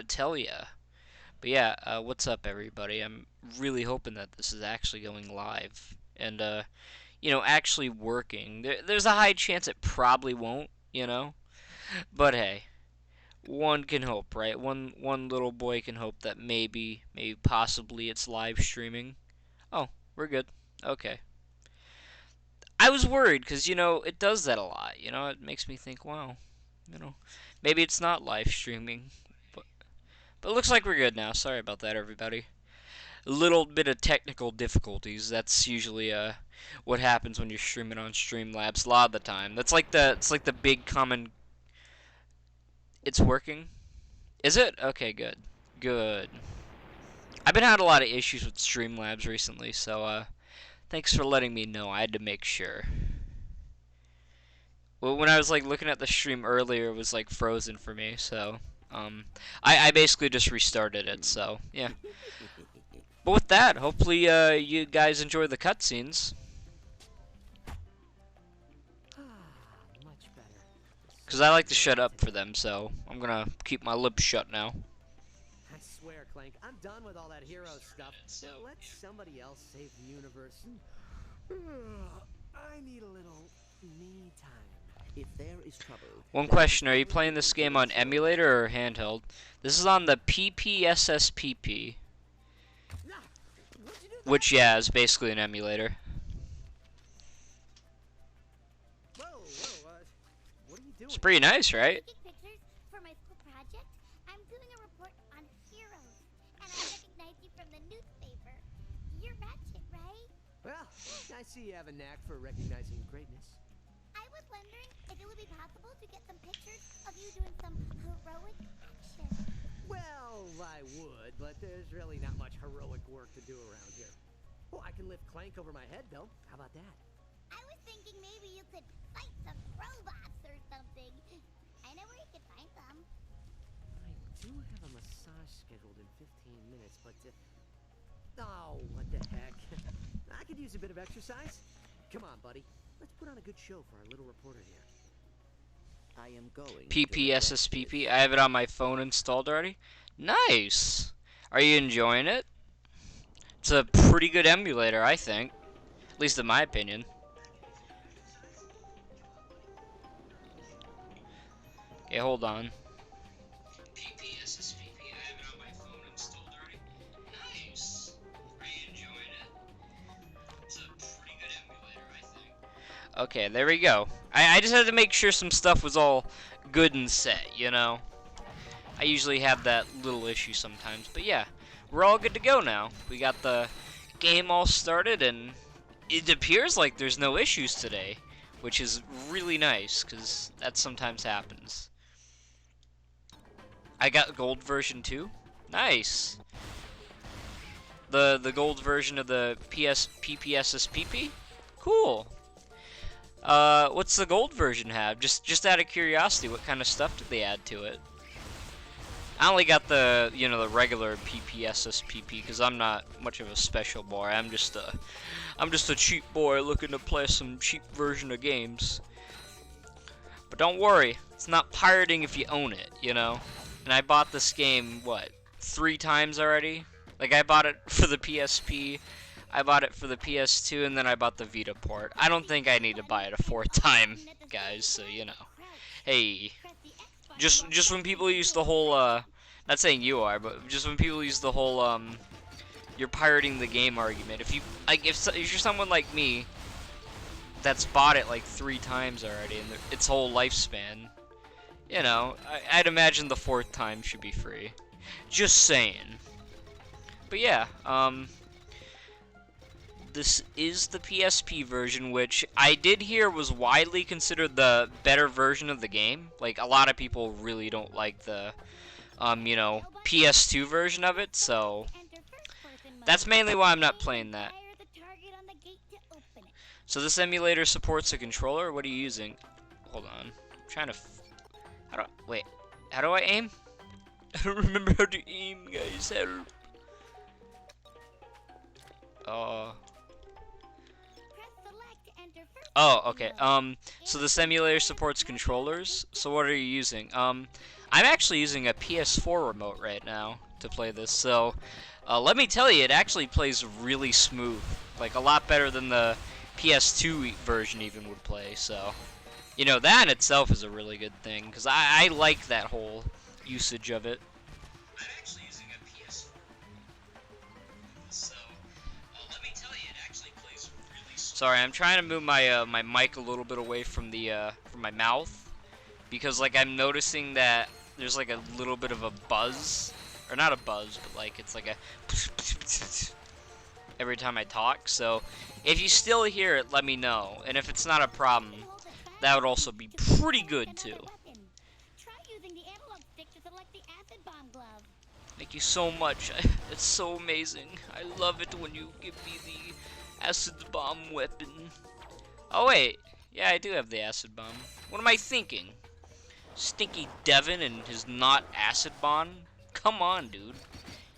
Tell ya. But yeah, what's up, everybody? I'm really hoping that this is actually going live and actually working. There's a high chance it probably won't. But hey, one can hope, right? One little boy can hope that maybe possibly it's live streaming. Oh, we're good. Okay. I was worried because it does that a lot. It makes me think, wow, you know, maybe it's not live streaming. But it looks like we're good now. Sorry about that, everybody. A little bit of technical difficulties. That's usually what happens when you're streaming on Streamlabs a lot of the time. It's like the big common. It's working. Is it? Okay, good. Good. I've been having a lot of issues with Streamlabs recently, so thanks for letting me know. I had to make sure. Well, when I was like looking at the stream earlier, it was like frozen for me, so I basically just restarted it. So yeah. But with that, hopefully you guys enjoy the cutscenes. Because I like to shut up for them, so I'm gonna keep my lips shut now. I swear, Clank, I'm done with all that hero stuff. So let somebody else save the universe. I need a little me time. If there is trouble. One question, are you playing this game on emulator or handheld? This is on the PPSSPP. Which, yeah, is basically an emulator. Whoa, what are you doing? It's pretty nice, right? Taking pictures for my school project. I'm doing a report on heroes, and I recognize you from the newspaper. You're Ratchet, right? Well, I see you have a knack for recognizing greatness. I was wondering if it would be possible to get some pictures of you doing some heroic action. Well, I would, but there's really not much heroic work to do around here. Oh, I can lift Clank over my head, though. How about that? I was thinking maybe you could fight some robots or something. I know where you could find them. I do have a massage scheduled in 15 minutes, but oh, what the heck? I could use a bit of exercise. Come on, buddy. Let's put on a good show for our little reporter here. I am going. PPSSPP. I have it on my phone installed already. Nice. Are you enjoying it? It's a pretty good emulator, I think. At least in my opinion. Okay, hold on. PPSSPP. I have it on my phone installed already. Nice. Are you enjoying it? It's a pretty good emulator, I think. Okay, there we go. I just had to make sure some stuff was all good and set. I usually have that little issue sometimes, but yeah, we're all good to go now. We got the game all started, and it appears like there's no issues today, which is really nice, because that sometimes happens. I got gold version too. Nice. The gold version of the PPSSPP? Cool. What's the gold version have? Just out of curiosity, what kind of stuff did they add to it? I only got the the regular PPSSPP because I'm not much of a special boy. I'm just a cheap boy looking to play some cheap version of games. But don't worry, it's not pirating if you own it. And I bought this game what 3 times already. Like I bought it for the PSP. I bought it for the PS2, and then I bought the Vita port. I don't think I need to buy it a 4th time, guys, so Hey, just when people use the whole, not saying you are, but just when people use the whole, you're pirating the game argument. If you're someone like me, that's bought it like 3 times already in its whole lifespan, I'd imagine the 4th time should be free. Just saying. But yeah, this is the PSP version, which I did hear was widely considered the better version of the game. Like, a lot of people really don't like the, PS2 version of it, so that's mainly why I'm not playing that. So this emulator supports a controller. What are you using? Hold on. I'm trying to... Wait. How do I aim? I don't remember how to aim, guys. Help. Oh, okay. So the emulator supports controllers. So what are you using? I'm actually using a PS4 remote right now to play this, so let me tell you, it actually plays really smooth. Like, a lot better than the PS2 version even would play, so... You know, that in itself is a really good thing, because I like that whole usage of it. I'm actually using a PS4, so let me tell you, it actually plays really smooth. Sorry, I'm trying to move my my mic a little bit away from the from my mouth, because like I'm noticing that there's like a little bit of a buzz, or not a buzz, but like it's like a every time I talk. So if you still hear it, let me know, and if it's not a problem, that would also be pretty good too. Try using the analog stick to select the acid bomb glove. Thank you so much. It's so amazing. I love it when you give me the acid bomb weapon. Oh wait, yeah, I do have the acid bomb. What am I thinking? Stinky Devin and his not acid bomb? Come on, dude.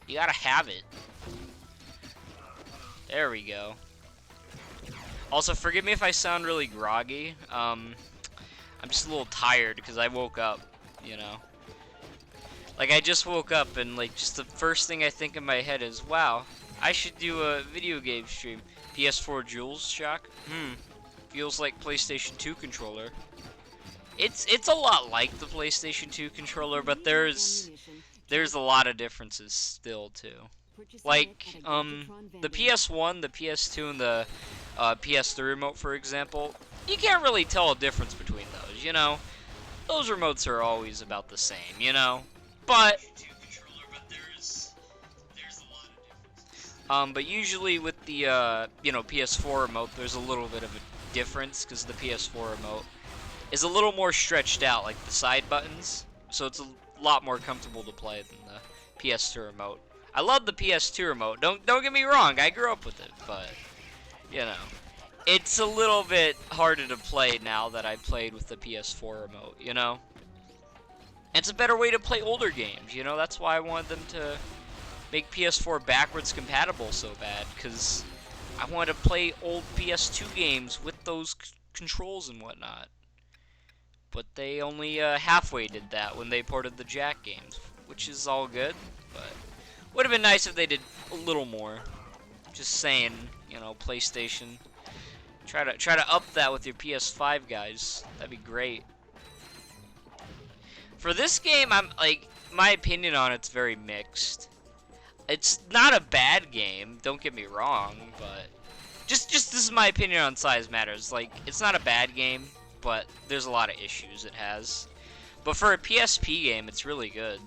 You gotta have it. There we go. Also, forgive me if I sound really groggy. I'm just a little tired because I woke up, you know. Like, I just woke up and, like, just the first thing I think in my head is, wow, I should do a video game stream. PS4 Jules Shock? Feels like PlayStation 2 controller. It's a lot like the PlayStation 2 controller, but there's a lot of differences still, too. Like, the PS1, the PS2, and the PS3 remote, for example, you can't really tell a difference between those, you know? Those remotes are always about the same, you know? But but usually with the, you know, PS4 remote, there's a little bit of a difference, because the PS4 remote is a little more stretched out, like the side buttons, so it's a lot more comfortable to play than the PS2 remote. I love the PS2 remote. Don't get me wrong. I grew up with it, but you know, it's a little bit harder to play now that I played with the PS4 remote. You know, it's a better way to play older games. You know, that's why I wanted them to make PS4 backwards compatible so bad, because I wanted to play old PS2 games with those controls and whatnot. But they only halfway did that when they ported the Jack games, which is all good, but would have been nice if they did a little more. Just saying, you know, PlayStation. Try to up that with your PS5 guys. That'd be great. For this game, I'm like, my opinion on it's very mixed. It's not a bad game, don't get me wrong, but just this is my opinion on Size Matters. Like, it's not a bad game, but there's a lot of issues it has. But for a PSP game, it's really good.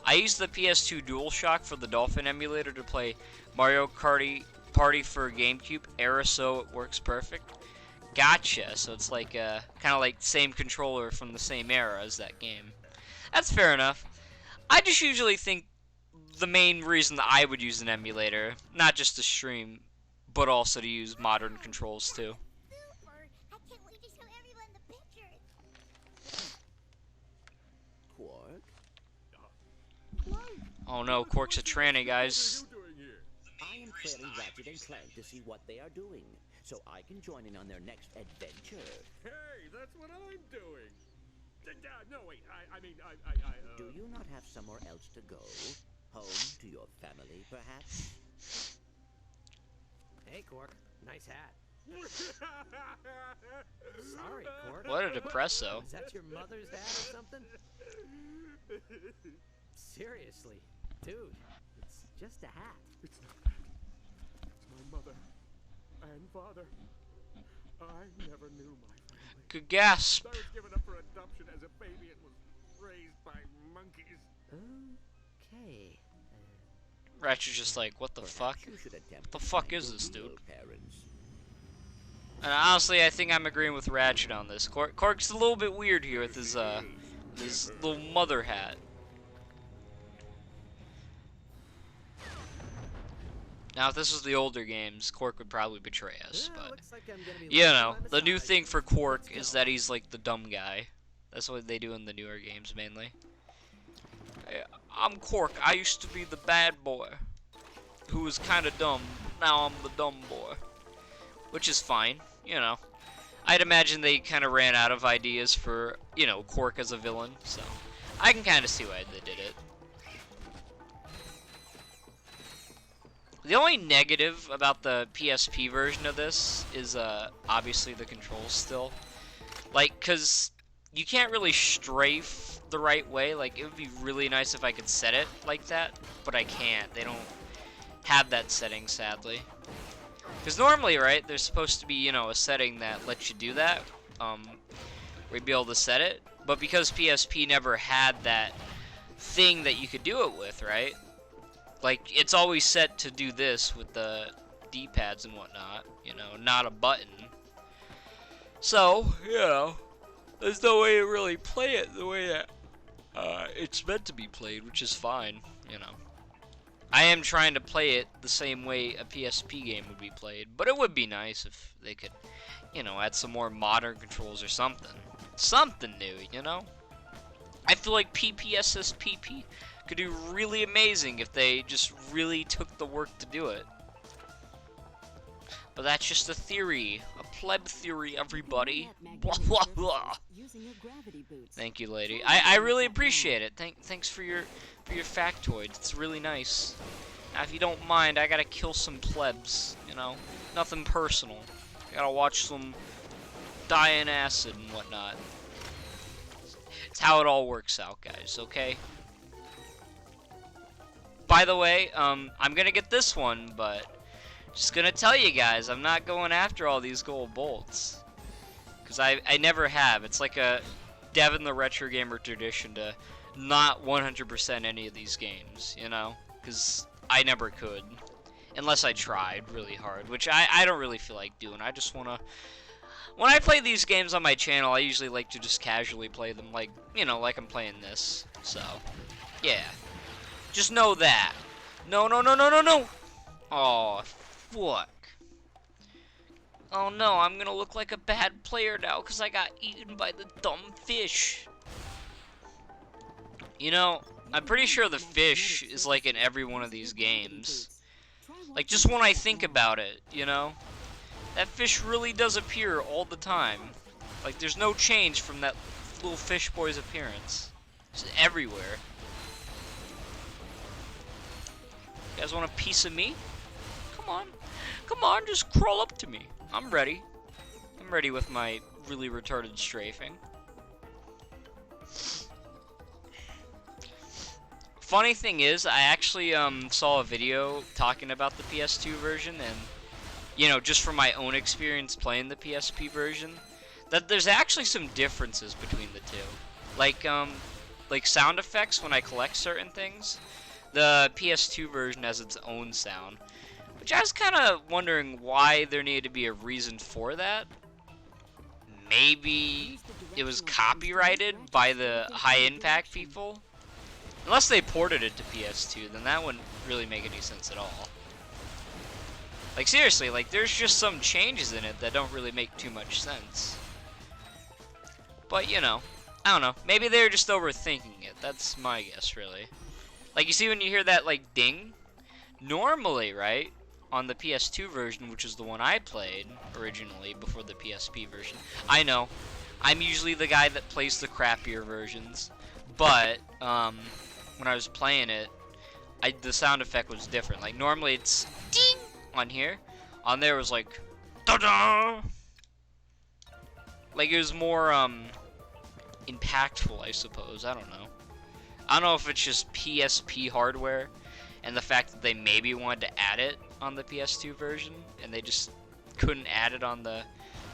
I used the PS2 DualShock for the Dolphin emulator to play Mario Kart Party for GameCube era, so it works perfect. Gotcha. So it's like kind of like same controller from the same era as that game. That's fair enough. I just usually think the main reason that I would use an emulator, not just to stream, but also to use modern controls too. Super! I can't wait to show everyone the pictures. Quark? Oh no, Quark's a tranny, guys. I am trailing Ratchet and Clank to see what they are doing, so I can join in on their next adventure. Hey, that's what I'm doing. No, wait, I mean, Do you not have somewhere else to go? Home to your family, perhaps? Hey, Quark. Nice hat. Sorry, Quark. What a depresso. Is that your mother's hat or something? Seriously. Dude, it's just a hat. It's not that. It's my mother and father. I never knew my family. Good gasp. I was given up for adoption as a baby and was raised by monkeys. Okay. Ratchet's just like, what the fuck? You should attempt The to fuck find is your this, real dude? Parents. And honestly, I think I'm agreeing with Ratchet on this. Quark's a little bit weird here with his little mother hat. Now, if this was the older games, Quark would probably betray us, Yeah, but looks like I'm gonna be you losing know, my the new massage. thing for Quark Let's is go. that he's like the dumb guy. That's what they do in the newer games mainly. Hey, I'm Quark. I used to be the bad boy who was kind of dumb. Now I'm the dumb boy, which is fine. You know, I'd imagine they kind of ran out of ideas for, you know, Quark as a villain, so I can kind of see why they did it. The only negative about the PSP version of this is obviously the controls still. Like, cause you can't really strafe the right way. Like, it would be really nice if I could set it like that, but I can't. They don't have that setting, sadly. Because normally, right, there's supposed to be, you know, a setting that lets you do that. Where you'd be able to set it. But because PSP never had that thing that you could do it with, right? Like, it's always set to do this with the D-pads and whatnot, you know, not a button. So, you know, there's no way to really play it the way that it's meant to be played, which is fine, you know. I am trying to play it the same way a PSP game would be played, but it would be nice if they could, you know, add some more modern controls or something. Something new, you know? I feel like PPSSPP could do really amazing if they just really took the work to do it. But that's just a theory. A pleb theory, everybody. Blah, blah, blah. Thank you, lady. I really appreciate it. Thanks for your factoid. It's really nice. Now, if you don't mind, I gotta kill some plebs, you know? Nothing personal. I gotta watch some die in acid and whatnot. It's how it all works out, guys, okay? By the way, I'm gonna get this one, but just gonna tell you guys, I'm not going after all these gold bolts. Because I never have. It's like a Devin the Retro Gamer tradition to not 100% any of these games, you know? Because I never could. Unless I tried really hard, which I don't really feel like doing. I just wanna... When I play these games on my channel, I usually like to just casually play them, like, you know, like I'm playing this. So, yeah. Just know that. No, no, no, no, no, no! Oh, fuck. Oh no, I'm gonna look like a bad player now because I got eaten by the dumb fish. You know, I'm pretty sure the fish is like in every one of these games. Like, just when I think about it, you know? That fish really does appear all the time. Like, there's no change from that little fish boy's appearance. It's everywhere. You guys want a piece of me? Come on. Come on, just crawl up to me. I'm ready. I'm ready with my really retarded strafing. Funny thing is, I actually saw a video talking about the PS2 version, and, you know, just from my own experience playing the PSP version, that there's actually some differences between the two. Like sound effects when I collect certain things. The PS2 version has its own sound, which I was kind of wondering why there needed to be a reason for that. Maybe it was copyrighted by the High Impact people? Unless they ported it to PS2, then that wouldn't really make any sense at all. Like, seriously, like, there's just some changes in it that don't really make too much sense. But, you know, I don't know. Maybe they're just overthinking it. That's my guess, really. Like, you see when you hear that, like, ding? Normally, right, on the PS2 version, which is the one I played originally before the PSP version. I know, I'm usually the guy that plays the crappier versions. But, when I was playing it, the sound effect was different. Like, normally it's ding on here. On there it was like, da-da! Like, it was more, impactful, I suppose. I don't know. I don't know if it's just PSP hardware and the fact that they maybe wanted to add it on the PS2 version and they just couldn't add it on the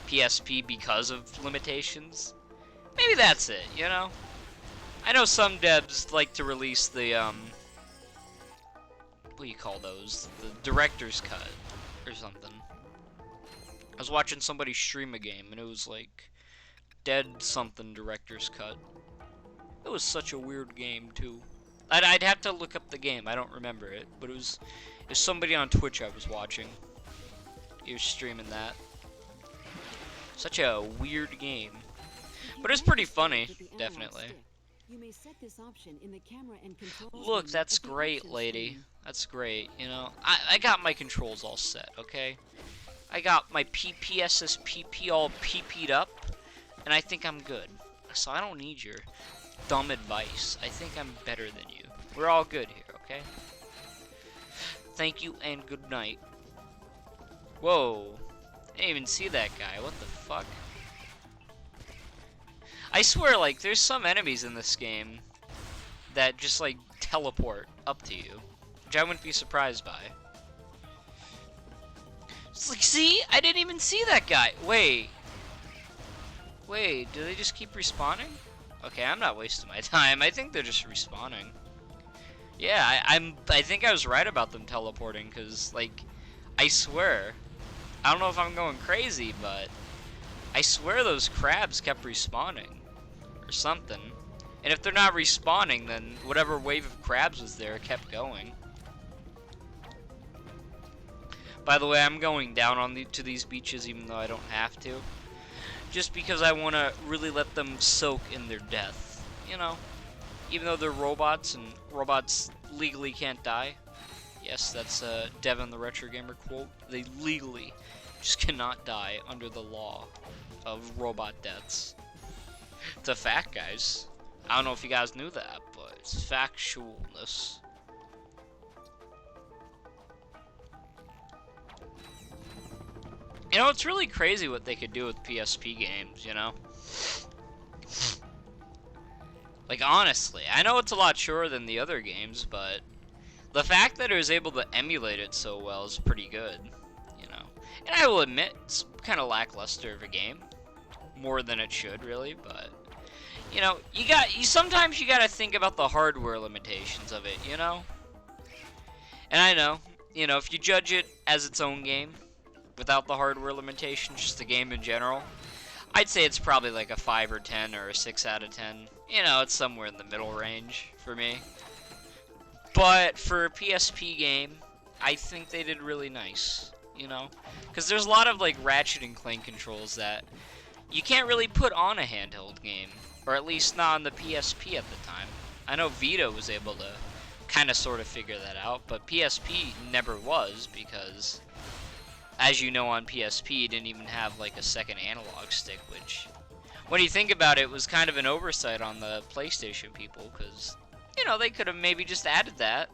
PSP because of limitations. Maybe that's it, you know? I know some devs like to release the, what do you call those? The director's cut or something. I was watching somebody stream a game and it was like Dead something director's cut. It was such a weird game too. I'd have to look up the game. I don't remember it, but it was somebody on Twitch I was watching. He was streaming that. Such a weird game, but it's pretty funny, definitely. Look, that's great, lady. That's great. You know, I got my controls all set. Okay, I got my PPSSPP all PP'd up, and I think I'm good. So I don't need your dumb advice. I think I'm better than you. We're all good here, okay? Thank you and good night. Whoa. I didn't even see that guy. What the fuck? I swear, like, there's some enemies in this game that just, like, teleport up to you, which I wouldn't be surprised by. It's like, see? I didn't even see that guy. Wait. Wait, do they just keep respawning? Okay, I'm not wasting my time. I think they're just respawning. Yeah, I think I was right about them teleporting, because, like, I swear. I don't know if I'm going crazy, but I swear those crabs kept respawning. Or something. And if they're not respawning, then whatever wave of crabs was there kept going. By the way, I'm going down on to these beaches even though I don't have to. Just because I want to really let them soak in their death. You know? Even though they're robots and robots legally can't die. Yes, that's Devin the Retro Gamer quote. They legally just cannot die under the law of robot deaths. It's a fact, guys. I don't know if you guys knew that, but it's factualness. You know, it's really crazy what they could do with PSP games, you know? Like, honestly, I know it's a lot shorter than the other games, but the fact that it was able to emulate it so well is pretty good, you know? And I will admit, it's kind of lackluster of a game. More than it should, really, but you know, sometimes you gotta think about the hardware limitations of it, you know? And I know, you know, if you judge it as its own game, without the hardware limitations, just the game in general, I'd say it's probably like a 5 or 10 or a 6 out of 10. You know, it's somewhere in the middle range for me. But for a PSP game, I think they did really nice, you know? Because there's a lot of like Ratchet and Clank controls that you can't really put on a handheld game. Or at least not on the PSP at the time. I know Vita was able to kind of sort of figure that out, but PSP never was because, as you know, on PSP, you didn't even have like a second analog stick, which, when you think about it, was kind of an oversight on the PlayStation people, because, you know, they could have maybe just added that.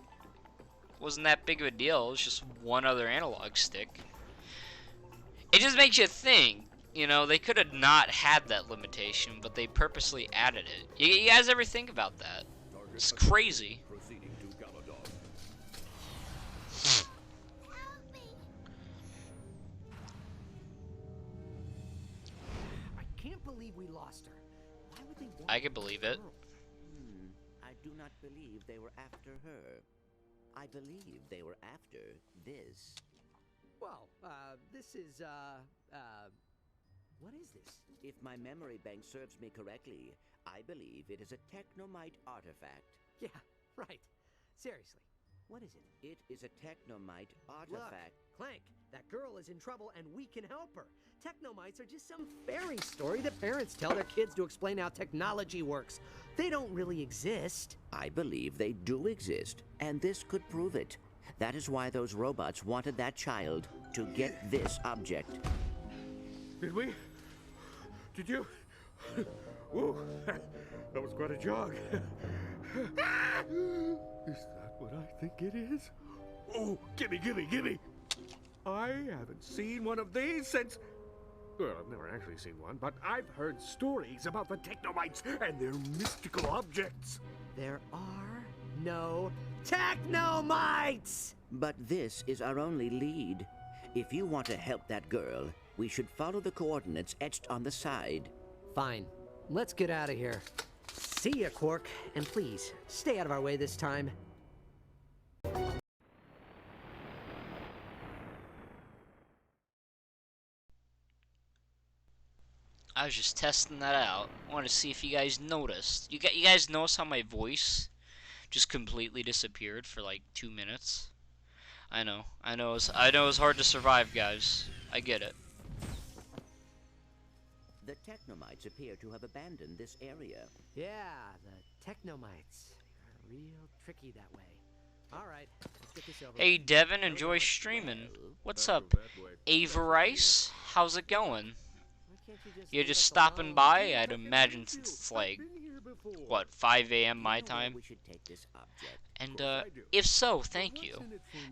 Wasn't that big of a deal. It was just one other analog stick. It just makes you think. You know, they could have not had that limitation, but they purposely added it. You guys ever think about that? It's crazy. I can't believe we lost her. Why would they want I could believe it. I do not believe they were after her. I believe they were after this. Well, this is, what is this? If my memory bank serves me correctly, I believe it is a technomite artifact. Yeah, right. Seriously, what is it? It is a technomite artifact. Look, Clank, that girl is in trouble and we can help her. Technomites are just some fairy story that parents tell their kids to explain how technology works. They don't really exist. I believe they do exist, and this could prove it. That is why those robots wanted that child to get this object. Did we? Did you? Whoa, that was quite a jog. Is that what I think it is? Oh, gimme, gimme, gimme! I haven't seen one of these since... Well, I've never actually seen one, but I've heard stories about the Technomites and their mystical objects. There are no Technomites! But this is our only lead. If you want to help that girl, we should follow the coordinates etched on the side. Fine. Let's get out of here. See ya, Quark. And please, stay out of our way this time. I was just testing that out. I wanted to see if you guys noticed. You guys notice how my voice just completely disappeared for like 2 minutes? I know it's hard to survive, guys. I get it. The Technomites appear to have abandoned this area. Yeah, the Technomites are real tricky that way. Alright, let's get this over Hey with. Devin, enjoy streaming. What's up? Ava Rice? How's it going? Why can't you You're leave just us stopping alone? by? I'd imagine since it's like what, 5 a.m. my You know where time? we should take this object. And if so, thank you.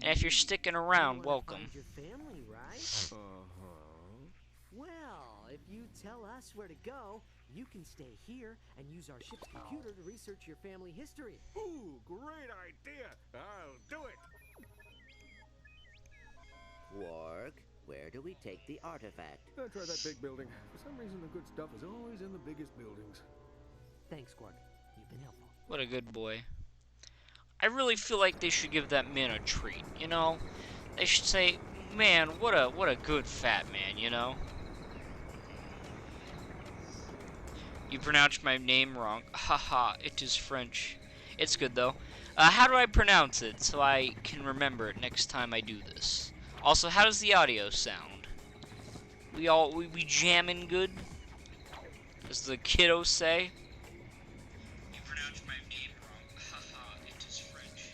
And if you're sticking around, welcome. Your family, right? Well, if you tell us where to go, you can stay here and use our ship's computer to research your family history. Ooh, great idea. I'll do it. Quark, where do we take the artifact? Try that big building. For some reason, the good stuff is always in the biggest buildings. Thanks, Quark. You've been helpful. What a good boy. I really feel like they should give that man a treat, you know? They should say, man, what a good fat man, you know? You pronounced my name wrong. Haha, it is French. It's good, though. How do I pronounce it so I can remember it next time I do this? Also, how does the audio sound? We jamming good? As the kiddos say? You pronounced my name wrong. Haha, it is French.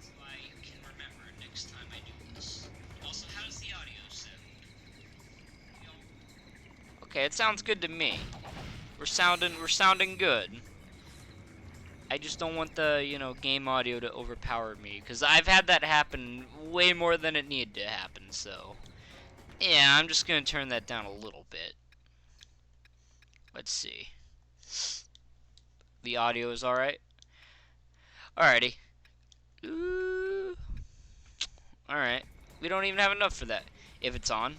So I can remember it next time I do this. Also, how does the audio sound? Okay, it sounds good to me. We're sounding good. I just don't want the, you know, game audio to overpower me, because I've had that happen way more than it needed to happen, so yeah, I'm just gonna turn that down a little bit. Let's see. The audio is alright? Alrighty. Ooh. Alright. We don't even have enough for that. If it's on.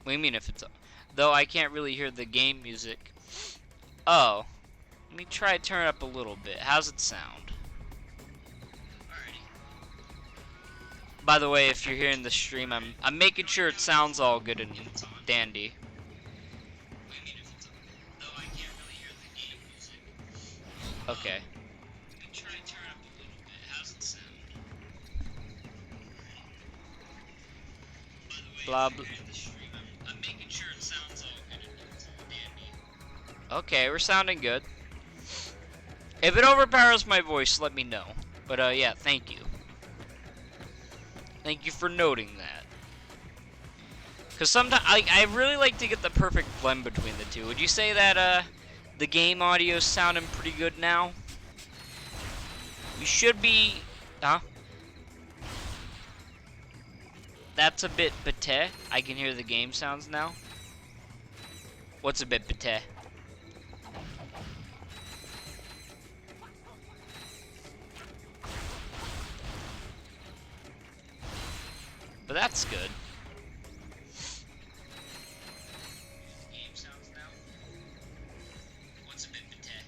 What do you mean if it's on? Though I can't really hear the game music. Oh. Let me try to turn it up a little bit. How's it sound? Alrighty. By the way, if you're hearing the stream, I'm making sure it sounds all good and dandy. Okay. Let me try to turn it up a little bit. How's it sound? Blah blah. I'm making sure it sounds all good and dandy. Okay, we're sounding good. If it overpowers my voice, let me know. But, yeah, thank you. Thank you for noting that. Because sometimes, I really like to get the perfect blend between the two. Would you say that, the game audio is sounding pretty good now? We should be... Huh? That's a bit pate. I can hear the game sounds now. What's a bit pate? But that's good. Game sounds now. What's a bit pate?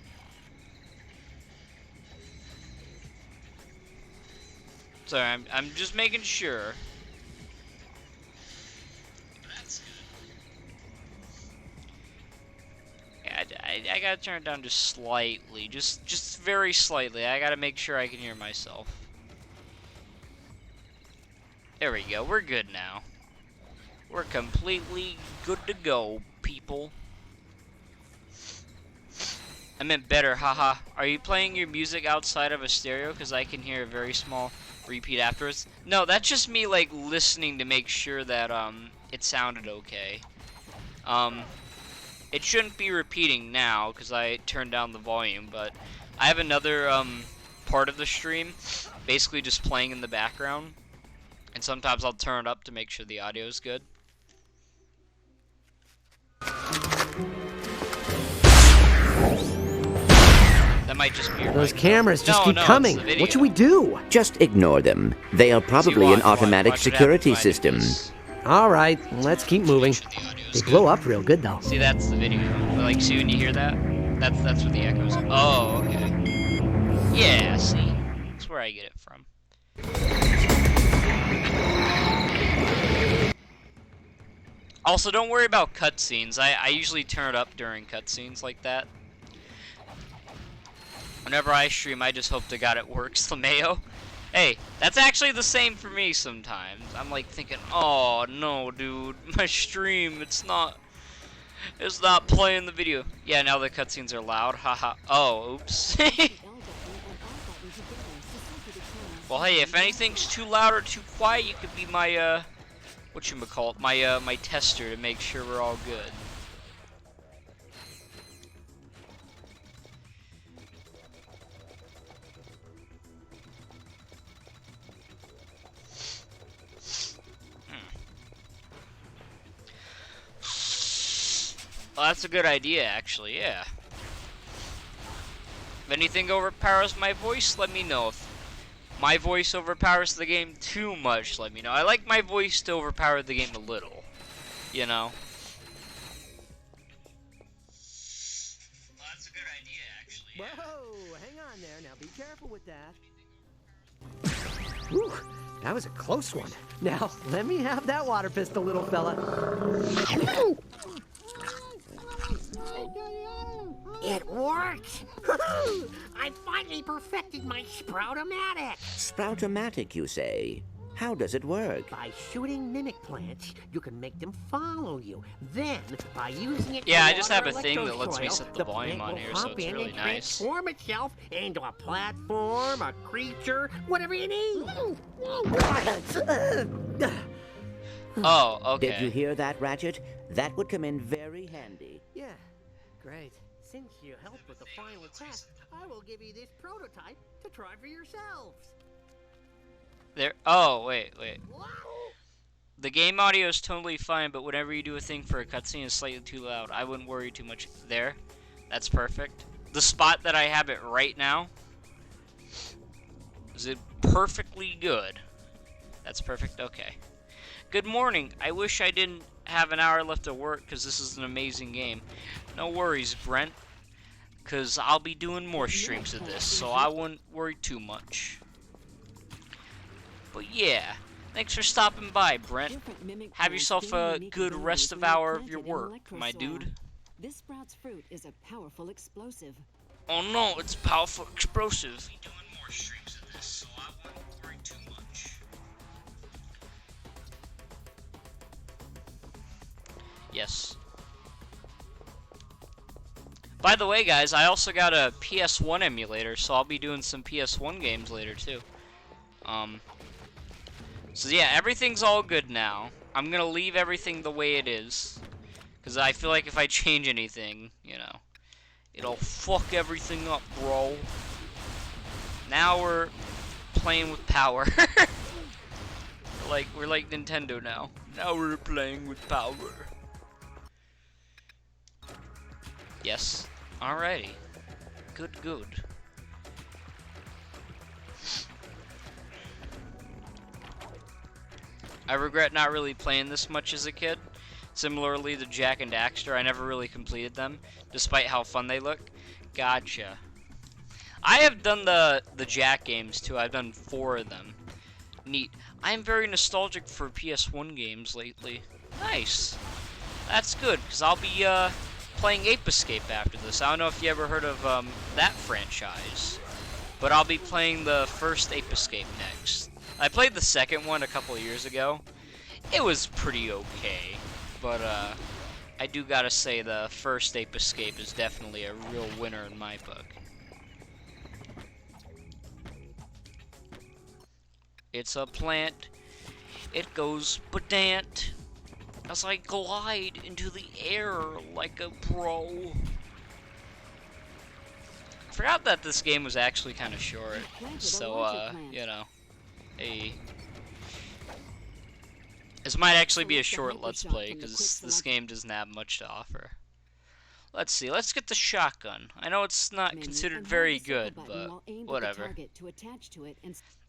Sorry, I'm just making sure. But that's good. Yeah, I gotta turn it down just slightly, just very slightly. I gotta make sure I can hear myself. There we go, we're good now. We're completely good to go, people. I meant better, haha. Are you playing your music outside of a stereo? Because I can hear a very small repeat afterwards. No, that's just me, like, listening to make sure that, it sounded okay. It shouldn't be repeating now, because I turned down the volume, but I have another, part of the stream, basically just playing in the background. And sometimes I'll turn it up to make sure the audio is good. That might just be Those cameras just keep coming. What should we do? Just ignore them. They are probably an automatic security system. All right, let's keep moving. They blow up real good, though. See, that's the video. Like, see when you hear that? That's what the echoes are. Oh, okay. Yeah, see? That's where I get it from. Also, don't worry about cutscenes. I usually turn it up during cutscenes like that. Whenever I stream, I just hope to God it works, LeMayo. Hey, that's actually the same for me sometimes. I'm like thinking, oh no, dude, my stream, it's not playing the video. Yeah, now the cutscenes are loud, haha. Oh, oops. Well, hey, if anything's too loud or too quiet, you could be my, whatchamacallit, my tester to make sure we're all good. Well, that's a good idea, actually, yeah. If anything overpowers my voice, let me know. If my voice overpowers the game too much, let me know. I like my voice to overpower the game a little, you know? Well, that's a good idea, actually, yeah. Whoa, hang on there. Now be careful with that. Whew, that was a close one. Now, let me have that water pistol, little fella. It worked! I finally perfected my Sproutomatic! Sproutomatic, you say? How does it work? By shooting mimic plants, you can make them follow you. Then, by using it Yeah, to I just water have a thing that lets me electrosoil, set the volume plant on will here, so hop it's in really and nice. transform itself into a platform, a creature, whatever you need. Oh, okay. Did you hear that, Ratchet? That would come in very handy. Yeah, great. Since you helped with the final test, I will give you this prototype to try for yourselves. There. Oh, wait. The game audio is totally fine, but whenever you do a thing for a cutscene, it's slightly too loud. I wouldn't worry too much. There. That's perfect. The spot that I have it right now is it perfectly good. That's perfect. Okay. Good morning. I wish I didn't have an hour left of work because this is an amazing game. No worries, Brent, because I'll be doing more streams of this, so I wouldn't worry too much. But yeah, thanks for stopping by, Brent. Have yourself a good rest of hour of your work, my dude. This sprout's fruit is a powerful explosive. Oh no, it's powerful explosive. I'll be doing more streams of this, so I wouldn't worry too much. Yes. By the way, guys, I also got a PS1 emulator, so I'll be doing some PS1 games later, too. So yeah, everything's all good now. I'm gonna leave everything the way it is, because I feel like if I change anything, you know, it'll fuck everything up, bro. Now we're playing with power. we're like Nintendo now. Now we're playing with power. Yes. Alrighty. Good. I regret not really playing this much as a kid. Similarly to Jack and Daxter, I never really completed them, despite how fun they look. Gotcha. I have done the Jack games too. I've done 4 of them. Neat. I am very nostalgic for PS1 games lately. Nice. That's good, because I'll be playing Ape Escape after this. I don't know if you ever heard of that franchise, but I'll be playing the first Ape Escape next. I played the second one a couple of years ago. It was pretty okay, but I do gotta say the first Ape Escape is definitely a real winner in my book. It's a plant. It goes badant as I glide into the air like a pro. I forgot that this game was actually kind of short, so you know, this might actually be a short Let's Play because this game doesn't have much to offer. Let's see. Let's get the shotgun. I know it's not considered very good, but whatever.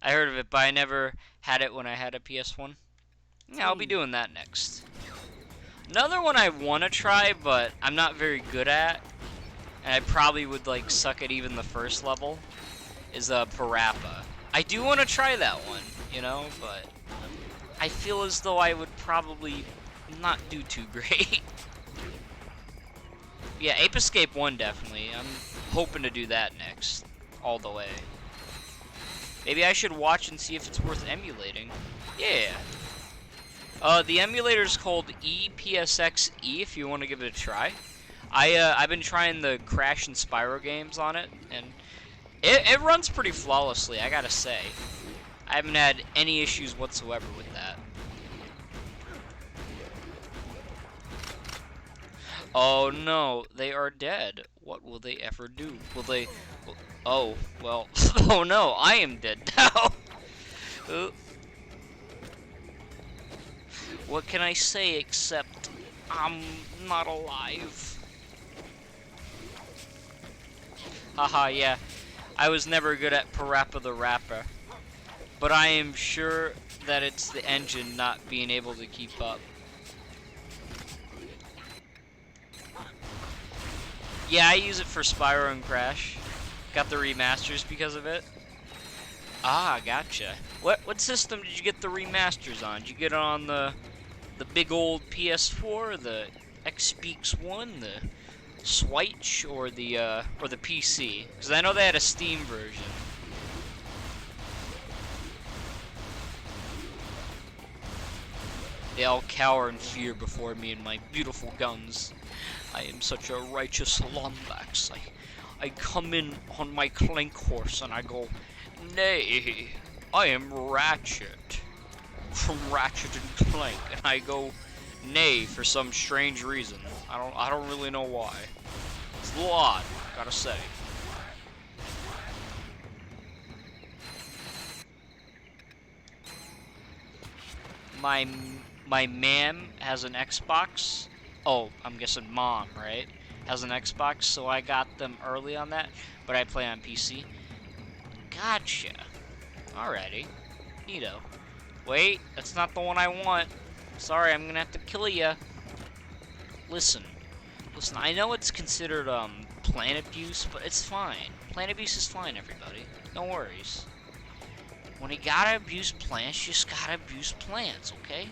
I heard of it, but I never had it when I had a PS1. Yeah, I'll be doing that next. Another one I want to try, but I'm not very good at, and I probably would like suck at even the first level, is Parappa. I do want to try that one, you know, but I feel as though I would probably not do too great. Yeah, Ape Escape 1 definitely. I'm hoping to do that next, all the way. Maybe I should watch and see if it's worth emulating. Yeah. The emulator's called EPSXE if you want to give it a try. I've been trying the Crash and Spyro games on it, and it runs pretty flawlessly, I gotta say. I haven't had any issues whatsoever with that. Oh no, they are dead. What will they ever do? Will they... Oh, well... Oh no, I am dead now! What can I say except I'm not alive? Haha, yeah. I was never good at Parappa the Rapper. But I am sure that it's the engine not being able to keep up. Yeah, I use it for Spyro and Crash. Got the remasters because of it. Ah, gotcha. What system did you get the remasters on? Did you get it on the big old PS4, the Xbox One, the Switch, or the PC? Because I know they had a Steam version. They all cower in fear before me and my beautiful guns. I am such a righteous Lombax. I come in on my Clank horse and I go, "Nay, I am Ratchet from Ratchet and Clank," and I go, "Nay," for some strange reason. I don't really know why. It's a little odd, gotta say. My ma'am has an Xbox. Oh, I'm guessing mom, right? Has an Xbox, so I got them early on that, but I play on PC. Gotcha. Alrighty. Neato. Wait, that's not the one I want. Sorry, I'm gonna have to kill ya. Listen, I know it's considered, plant abuse, but it's fine. Plant abuse is fine, everybody. No worries. When you gotta abuse plants, you just gotta abuse plants, okay?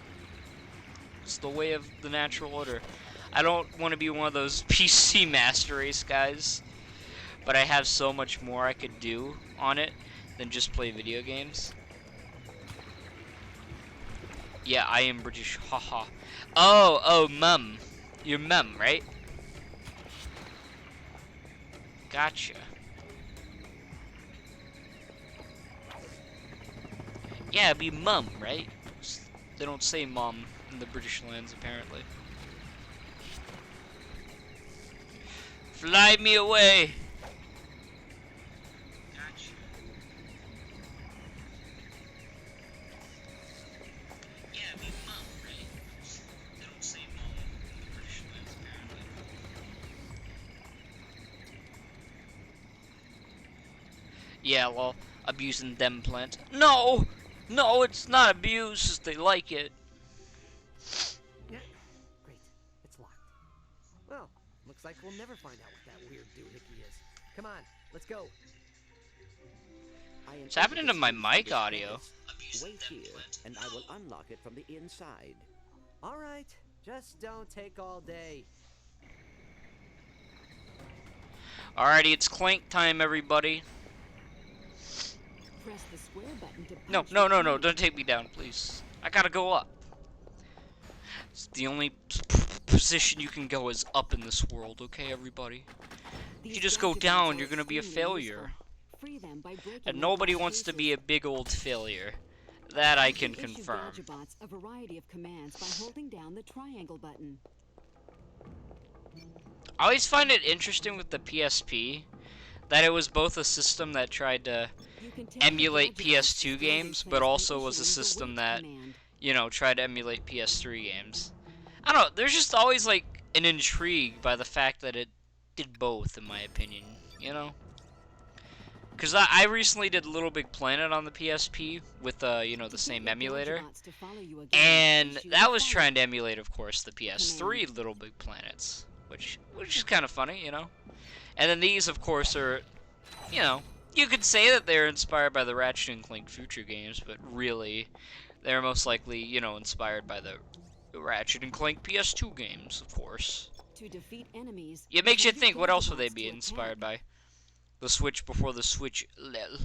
It's the way of the natural order. I don't want to be one of those PC Master Race guys, but I have so much more I could do on it than just play video games. Yeah, I am British, haha. Oh, mum. Your mum, right? Gotcha. Yeah, it'd be mum, right? They don't say mom in the British lands, apparently. Fly me away! Gotcha. Yeah, it'd be mum, right? They don't say mom in the British lands, apparently. Yeah, well, abusing them plant. No! No, it's not abuse, they like it. Yeah, great. It's locked. Well, looks like we'll never find out what that weird doohickey is. Come on, let's go. What's happening to my mic audio? Wait here, and I will unlock it from the inside. All right, just don't take all day. Alrighty, it's Clank time, everybody. Press the square button to No, punch no, the no, no, key. don't take me down, please. I gotta go up. It's the only position you can go is up in this world, okay, everybody? If These you just go gadgets down, are you're gonna be a extremely failure. useful. Free them by breaking And their nobody box wants to be a cases. big old failure. That I You can issue confirm. Gadgebots a variety of commands by holding down the triangle button. I always find it interesting with the PSP that it was both a system that tried to You can tell the emulate Gadgebots PS2 stored in games, place but by also was a issuing the system wait that, command. you know, tried to emulate PS3 games. I don't know, there's just always, like, an intrigue by the fact that it did both, in my opinion, you know? Because I recently did Little Big Planet on the PSP with, you know, the To same get your emulator. Gadgebots to follow you again, And issue that the was follow trying to emulate, of course, the PS3 command. Little Big Planets, which is kind of funny, you know? And then these, of course, are, you know, you could say that they're inspired by the Ratchet and Clank Future games, but really, they're most likely, you know, inspired by the Ratchet and Clank PS2 games, of course. To defeat enemies, It makes you tell your think, what else would they Gadgebots be to inspired attack. by? The Switch before the Switch, lel.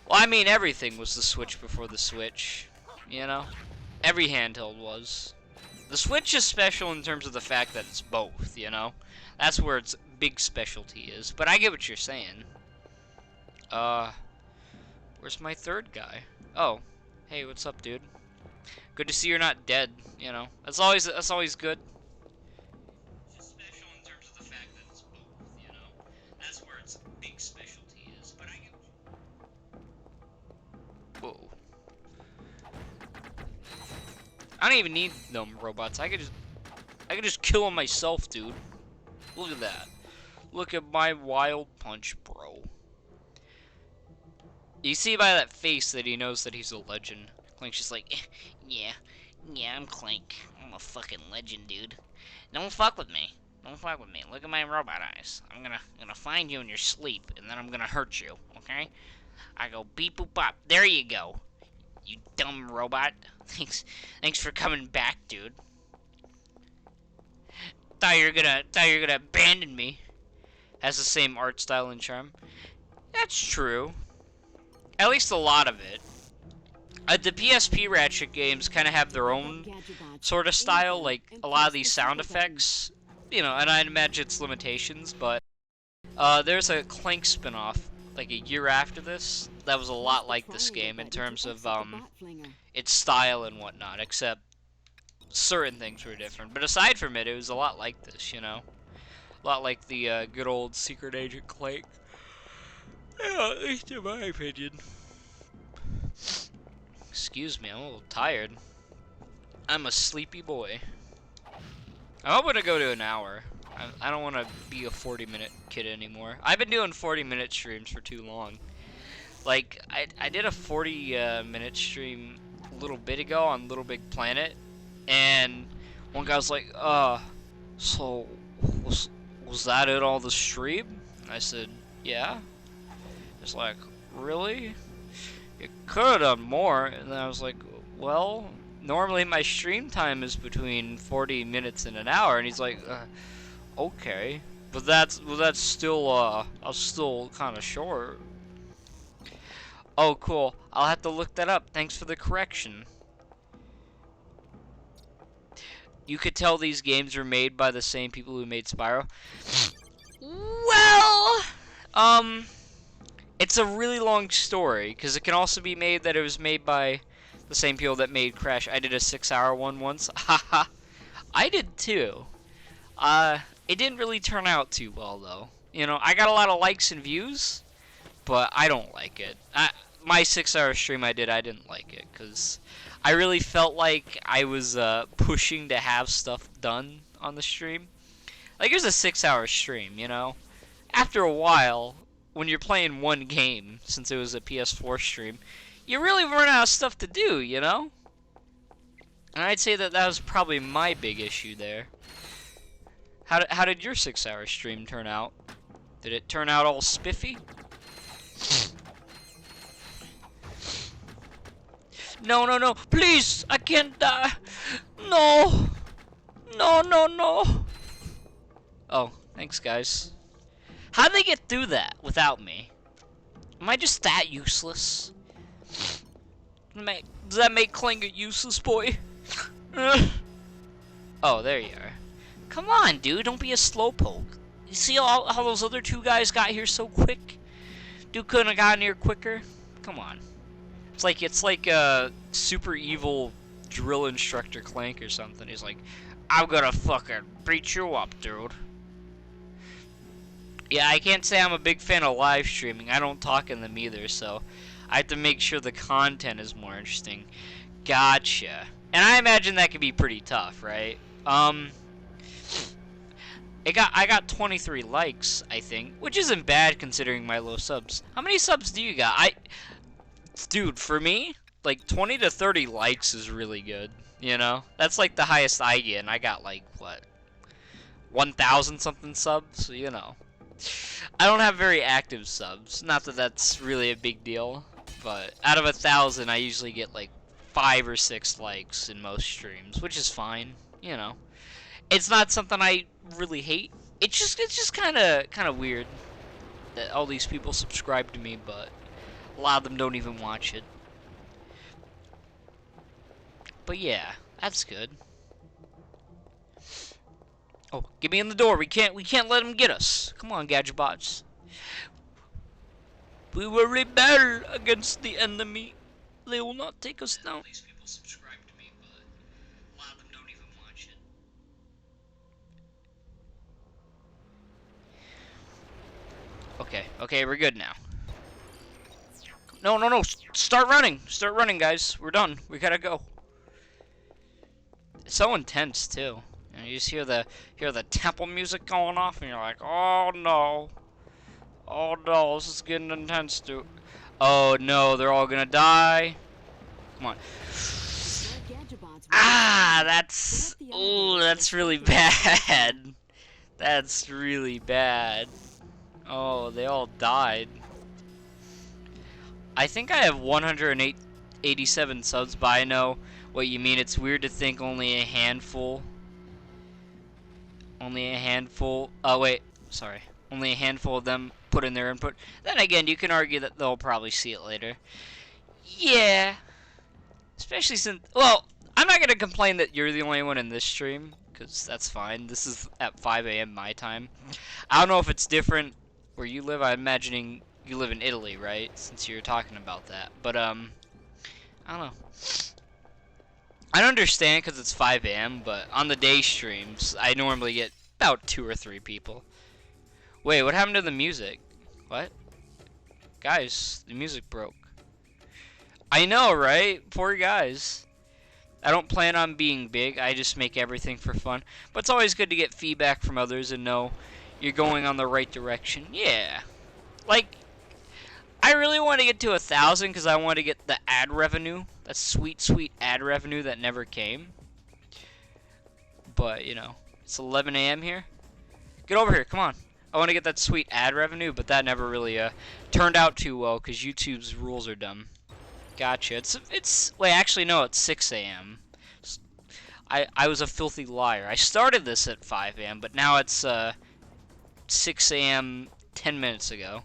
Well, I mean, everything was the Switch before the Switch, you know? Every handheld was. The Switch is special in terms of the fact that it's both, you know? That's where its big specialty is. But I get what you're saying. Where's my third guy? Oh, hey, what's up, dude? Good to see you're not dead, you know? That's always good. It's special in terms of the fact that it's both, you know? That's where its big specialty is. But I get what Whoa. I don't even need them robots. I could just kill them myself, dude. Look at that. Look at my wild punch, bro. You see by that face that he knows that he's a legend. Clank's just like, yeah, I'm Clank. I'm a fucking legend, dude. Don't fuck with me. Don't fuck with me. Look at my robot eyes. I'm gonna find you in your sleep, and then I'm gonna hurt you, okay? I go beep boop bop. There you go. You dumb robot. Thanks for coming back, dude. Thought you were gonna abandon me. Has the same art style and charm. That's true. At least a lot of it. The PSP Ratchet games kind of have their own sort of style, like a lot of these sound effects, you know, and I imagine it's limitations, but there's a Clank spin-off, like a year after this, that was a lot like this game in terms of its style and whatnot, except certain things were different. But aside from it, it was a lot like this, you know? A lot like the good old Secret Agent Clank. Yeah, at least in my opinion. Excuse me, I'm a little tired. I'm a sleepy boy. I'm hoping to go to an hour. I don't want to be a 40-minute kid anymore. I've been doing 40-minute streams for too long. Like, I did a 40-minute stream a little bit ago on Little Big Planet, and one guy was like, so was that it all the stream? And I said, yeah. It's like, really? You could have done more. And then I was like, well, normally my stream time is between 40 minutes and an hour. And he's like, okay, but that's still still kind of short. Oh, cool. I'll have to look that up. Thanks for the correction. You could tell these games are made by the same people who made Spyro. Well, it's a really long story, because it can also be made that it was made by the same people that made Crash. I did a 6-hour one once. Haha. I did too. It didn't really turn out too well, though. You know, I got a lot of likes and views, but I don't like it. My 6-hour stream I didn't like it, because I really felt like I was pushing to have stuff done on the stream. Like, it was a 6-hour stream, you know? After a while, when you're playing one game, since it was a PS4 stream, you really run out of stuff to do, you know? And I'd say that was probably my big issue there. How did your 6-hour stream turn out? Did it turn out all spiffy? No, no, no, please, I can't die. No. No, no, no. Oh, thanks, guys. How'd they get through that without me? Am I just that useless? Does that make Clank a useless boy? Oh, there you are. Come on, dude, don't be a slowpoke. You see how those other two guys got here so quick? Dude couldn't have gotten here quicker. Come on. It's like a super evil drill instructor Clank or something. He's like, I'm gonna fucking beat you up, dude. Yeah, I can't say I'm a big fan of live streaming. I don't talk in them either, so I have to make sure the content is more interesting. Gotcha. And I imagine that could be pretty tough, right? I got 23 likes, I think, which isn't bad considering my low subs. How many subs do you got? Dude, for me, like 20 to 30 likes is really good, you know? That's like the highest I get, and I got like, what, 1,000 something subs, you know. I don't have very active subs, not that that's really a big deal, but out of 1,000, I usually get like 5 or 6 likes in most streams, which is fine, you know. It's not something I really hate. It's just kind of weird that all these people subscribe to me, but a lot of them don't even watch it. But yeah, that's good. Oh, get me in the door. We can't let them get us. Come on, gadget bots. We will rebel against the enemy. They will not take us down. These people subscribe to me, but a lot of them don't even watch it. Okay, we're good now. No. Start running. Start running, guys. We're done. We gotta go. It's so intense, too. And you just hear the temple music going off, and you're like, oh no, this is getting intense, dude. Oh no, they're all gonna die. Come on. Ah, that's really bad. That's really bad. Oh, they all died. I think I have 187 subs, but I know what you mean. It's weird to think only a handful. Only a handful. Oh wait, sorry. Only a handful of them put in their input. Then again, you can argue that they'll probably see it later. Yeah. Especially since, well, I'm not gonna complain that you're the only one in this stream, because that's fine. This is at 5 a.m. my time. I don't know if it's different where you live. I'm imagining you live in Italy, right? Since you're talking about that. But, I don't know. I don't understand because it's 5 a.m., but on the day streams, I normally get about 2 or 3 people. Wait, what happened to the music? What? Guys, the music broke. I know, right? Poor guys. I don't plan on being big. I just make everything for fun. But it's always good to get feedback from others and know you're going on the right direction. Yeah. Like, I really want to get to 1,000 because I want to get the ad revenue. That sweet, sweet ad revenue that never came. But, you know, it's 11 a.m. here. Get over here. Come on. I want to get that sweet ad revenue, but that never really turned out too well because YouTube's rules are dumb. Gotcha. Wait, actually, no, it's 6 a.m. I was a filthy liar. I started this at 5 a.m., but now it's 6 a.m. 10 minutes ago.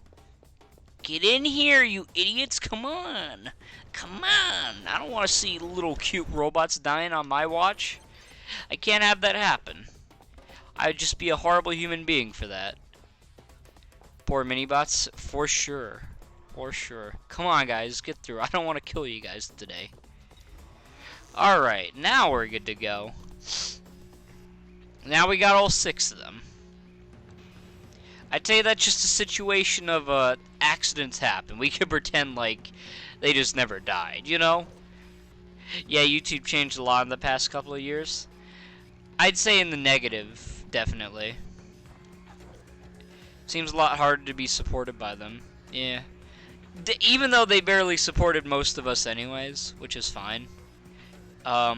Get in here, you idiots. Come on. Come on. I don't want to see little cute robots dying on my watch. I can't have that happen. I'd just be a horrible human being for that. Poor mini-bots, for sure. For sure. Come on, guys, get through. I don't want to kill you guys today. Alright, now we're good to go. Now we got all 6 of them. I'd say that's just a situation of accidents happen. We could pretend like they just never died, you know? Yeah, YouTube changed a lot in the past couple of years. I'd say in the negative, definitely. Seems a lot harder to be supported by them. Yeah. Even though they barely supported most of us anyways, which is fine. Yeah,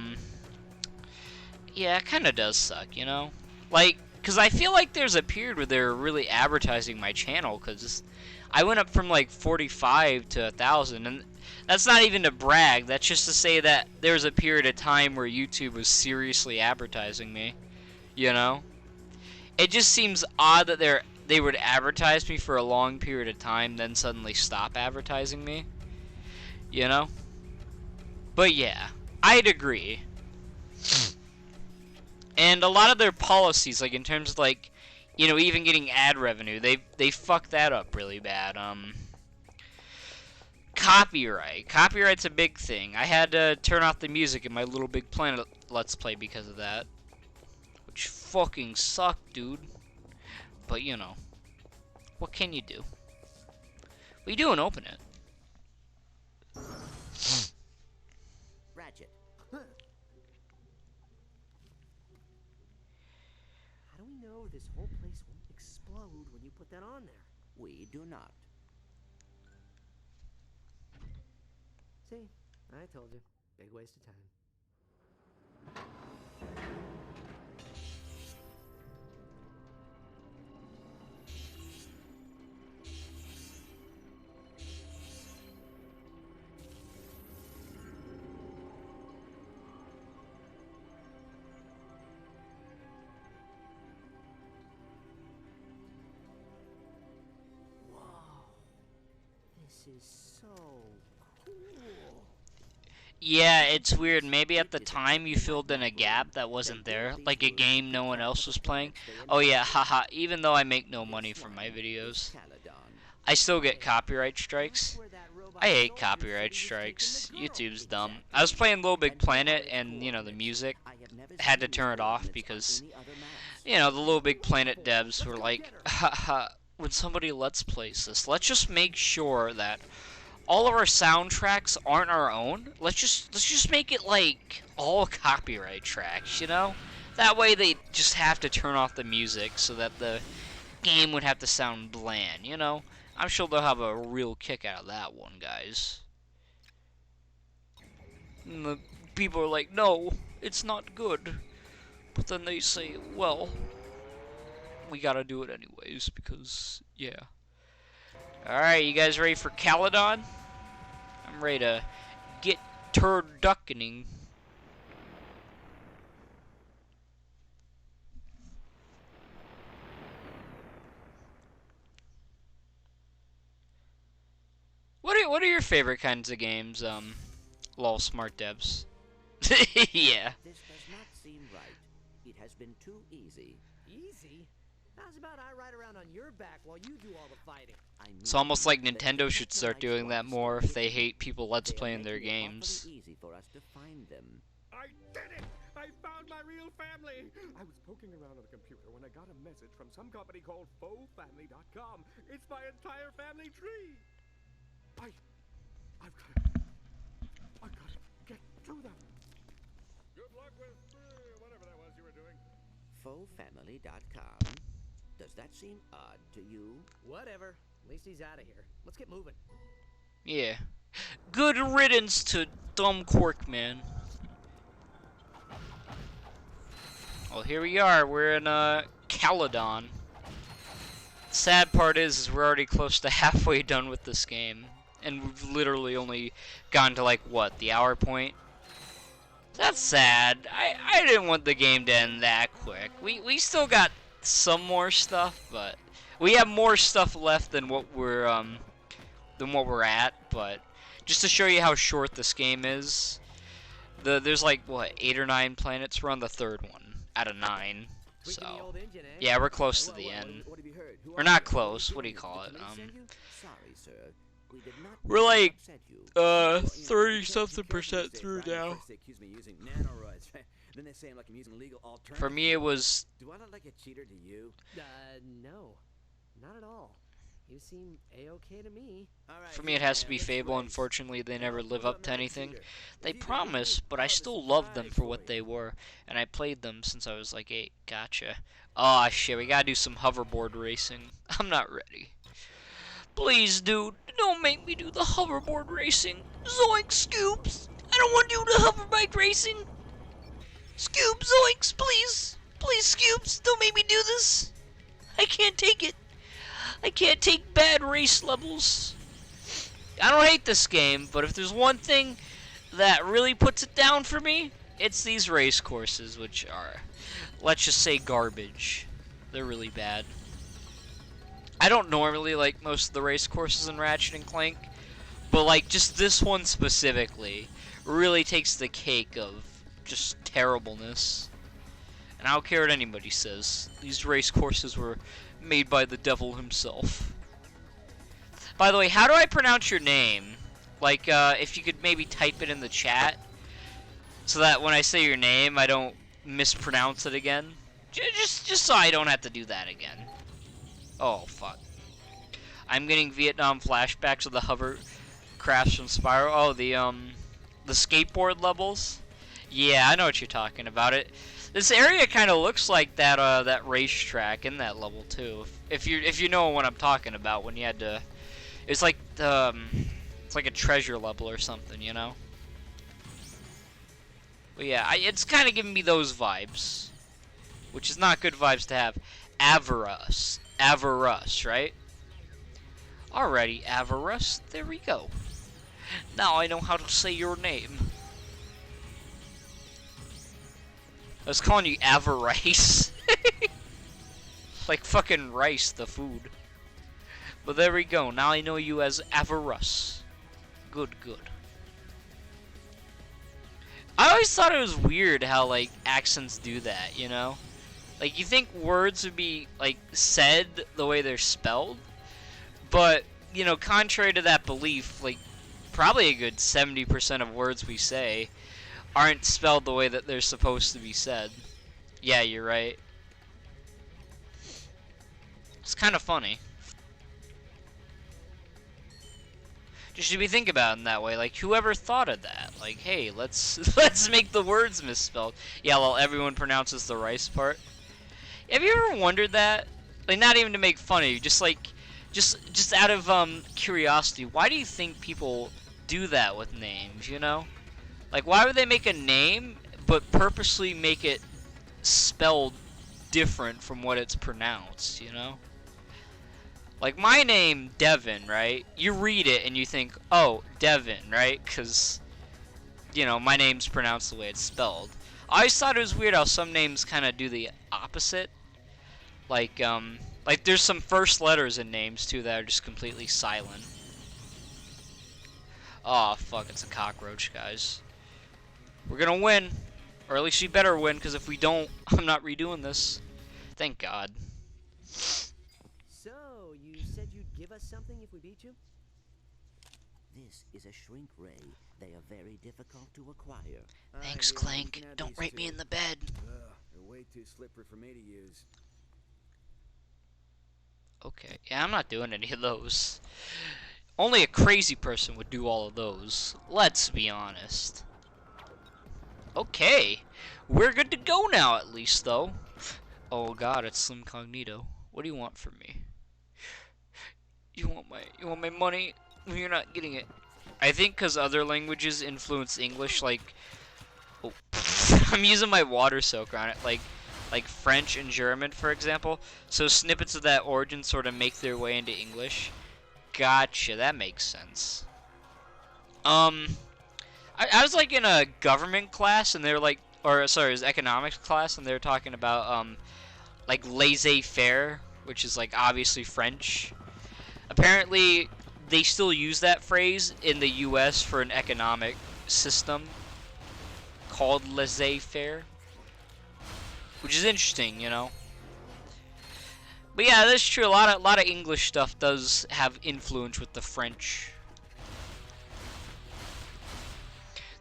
it kind of does suck, you know? Like, because I feel like there's a period where they're really advertising my channel, because I went up from like 45 to 1,000, and that's not even to brag, that's just to say that there was a period of time where YouTube was seriously advertising me, you know? It just seems odd that they would advertise me for a long period of time, then suddenly stop advertising me, you know? But yeah, I'd agree. And a lot of their policies, like in terms of like, you know, even getting ad revenue, they fuck that up really bad. Copyright's a big thing. I had to turn off the music in my Little Big Planet Let's Play because of that, which fucking sucked, dude. But you know, what can you do? What you doing? Open it. Ratchet. How do we know this whole place won't explode when you put that on there? We do not. See, I told you. Big waste of time. This is so cool. Yeah, it's weird. Maybe at the time you filled in a gap that wasn't there, like a game no one else was playing. Oh yeah, haha, even though I make no money from my videos, I still get copyright strikes. I hate copyright strikes. YouTube's dumb. I was playing Little Big Planet and, you know, the music, had to turn it off because, you know, the Little Big Planet devs were like, haha, when somebody Let's Plays this, let's just make sure that all of our soundtracks aren't our own. Let's just make it like all copyright tracks, you know? That way they just have to turn off the music so that the game would have to sound bland, you know? I'm sure they'll have a real kick out of that one, guys. And the people are like, no, it's not good. But then they say, well, we gotta do it anyways, because, yeah. Alright, you guys ready for Caledon? I'm ready to get turduckening. What are your favorite kinds of games, lol smart devs? Yeah. This does not seem right. It has been too easy. Easy? How's about I ride around on your back while you do all the fighting? It's almost like Nintendo should start doing that more if they hate people let's playing their They are making it games. awfully easy for us to find them. I did it! I found my real family! I was poking around on the computer when I got a message from some company called FauxFamily.com. It's my entire family tree! I've got to get to them. Good luck with whatever that was you were doing. FauxFamily.com. Does that seem odd to you? Whatever. At least he's out of here. Let's get moving. Yeah. Good riddance to dumb Quark, man. Well, here we are. We're in Caledon. Sad part is we're already close to halfway done with this game. And we've literally only gone to, like, what, the hour point? That's sad. I didn't want the game to end that quick. We still got some more stuff, but we have more stuff left than what we're at, but just to show you how short this game is, there's like, what, 8 or 9 planets? We're on the 3rd one out of 9. Tweaking the So, old engine, eh? yeah, we're close to the end. What have you heard? Who We're are not you? close. What do you call it? Did they send you? Sorry, sir. We did not We're like, upset you. 30-something% through now. They accuse me of using nanoroids. Then they say I'm like I'm using legal alternatives. For me, it was, Do I look like a cheater to you? No. Not at all. You seem A-okay to me. for me it has to be Fable. Unfortunately, they never live up to anything. They promise, but I still love them for what they were. And I played them since I was like 8. Gotcha. Aw, shit, we gotta do some hoverboard racing. I'm not ready. Please, dude, don't make me do the hoverboard racing. Zoink, Scoops! I don't want to do the hoverbike racing. Scoop, Zoinks, please! Please, Scoops, don't make me do this. I can't take it. I can't take bad race levels. I don't hate this game, but if there's one thing that really puts it down for me, it's these race courses, which are, let's just say, garbage. They're really bad. I don't normally like most of the race courses in Ratchet and Clank, but like just this one specifically really takes the cake of just terribleness. And I don't care what anybody says. These race courses were made by the devil himself. By the way, how do I pronounce your name? Like, if you could maybe type it in the chat, so that when I say your name, I don't mispronounce it again. Just so I don't have to do that again. Oh, fuck. I'm getting Vietnam flashbacks of the hovercrafts from Spyro. Oh, the skateboard levels? Yeah, I know what you're talking about. This area kind of looks like that racetrack in that level too. If you know what I'm talking about, when you had to, it's like it's like a treasure level or something, you know. But yeah, it's kind of giving me those vibes, which is not good vibes to have. Avarus, right? Alrighty, Avarus. There we go. Now I know how to say your name. I was calling you Avarice. Like fucking rice, the food. But there we go. Now I know you as Avarus. Good. I always thought it was weird how, like, accents do that, you know? Like, you think words would be, like, said the way they're spelled? But, you know, contrary to that belief, like, probably a good 70% of words we say aren't spelled the way that they're supposed to be said. Yeah, you're right. It's kind of funny. You should be thinking about it in that way. Like, whoever thought of that? Like, hey, let's let's make the words misspelled. Yeah, well, everyone pronounces the rice part. Have you ever wondered that? Like, not even to make fun of you, just like, just out of curiosity. Why do you think people do that with names? You know, like, why would they make a name but purposely make it spelled different from what it's pronounced? You know. Like, my name, Devin, right? You read it and you think, oh, Devin, right? Because, you know, my name's pronounced the way it's spelled. I always thought it was weird how some names kind of do the opposite. Like there's some first letters in names, too, that are just completely silent. Oh, fuck, it's a cockroach, guys. We're gonna win. Or at least you better win, because if we don't, I'm not redoing this. Thank God. So, you said you'd give us something if we beat you? This is a shrink ray. They are very difficult to acquire. Thanks, Clank. Don't rape me in the bed. They're way too slippery for me to use. Okay, yeah, I'm not doing any of those. Only a crazy person would do all of those. Let's be honest. Okay, we're good to go now, at least, though. Oh God, it's Slim Cognito. What do you want from me? You want my money? You're not getting it. I think because other languages influence English, like, oh, I'm using my water soaker on it, like French and German, for example. So snippets of that origin sort of make their way into English. Gotcha, that makes sense. I was like in a government class, and they're like, or sorry, it was economics class, and they were talking about like laissez-faire, which is like obviously French. Apparently, they still use that phrase in the U.S. for an economic system called laissez-faire, which is interesting, you know. But yeah, that's true. A lot of English stuff does have influence with the French.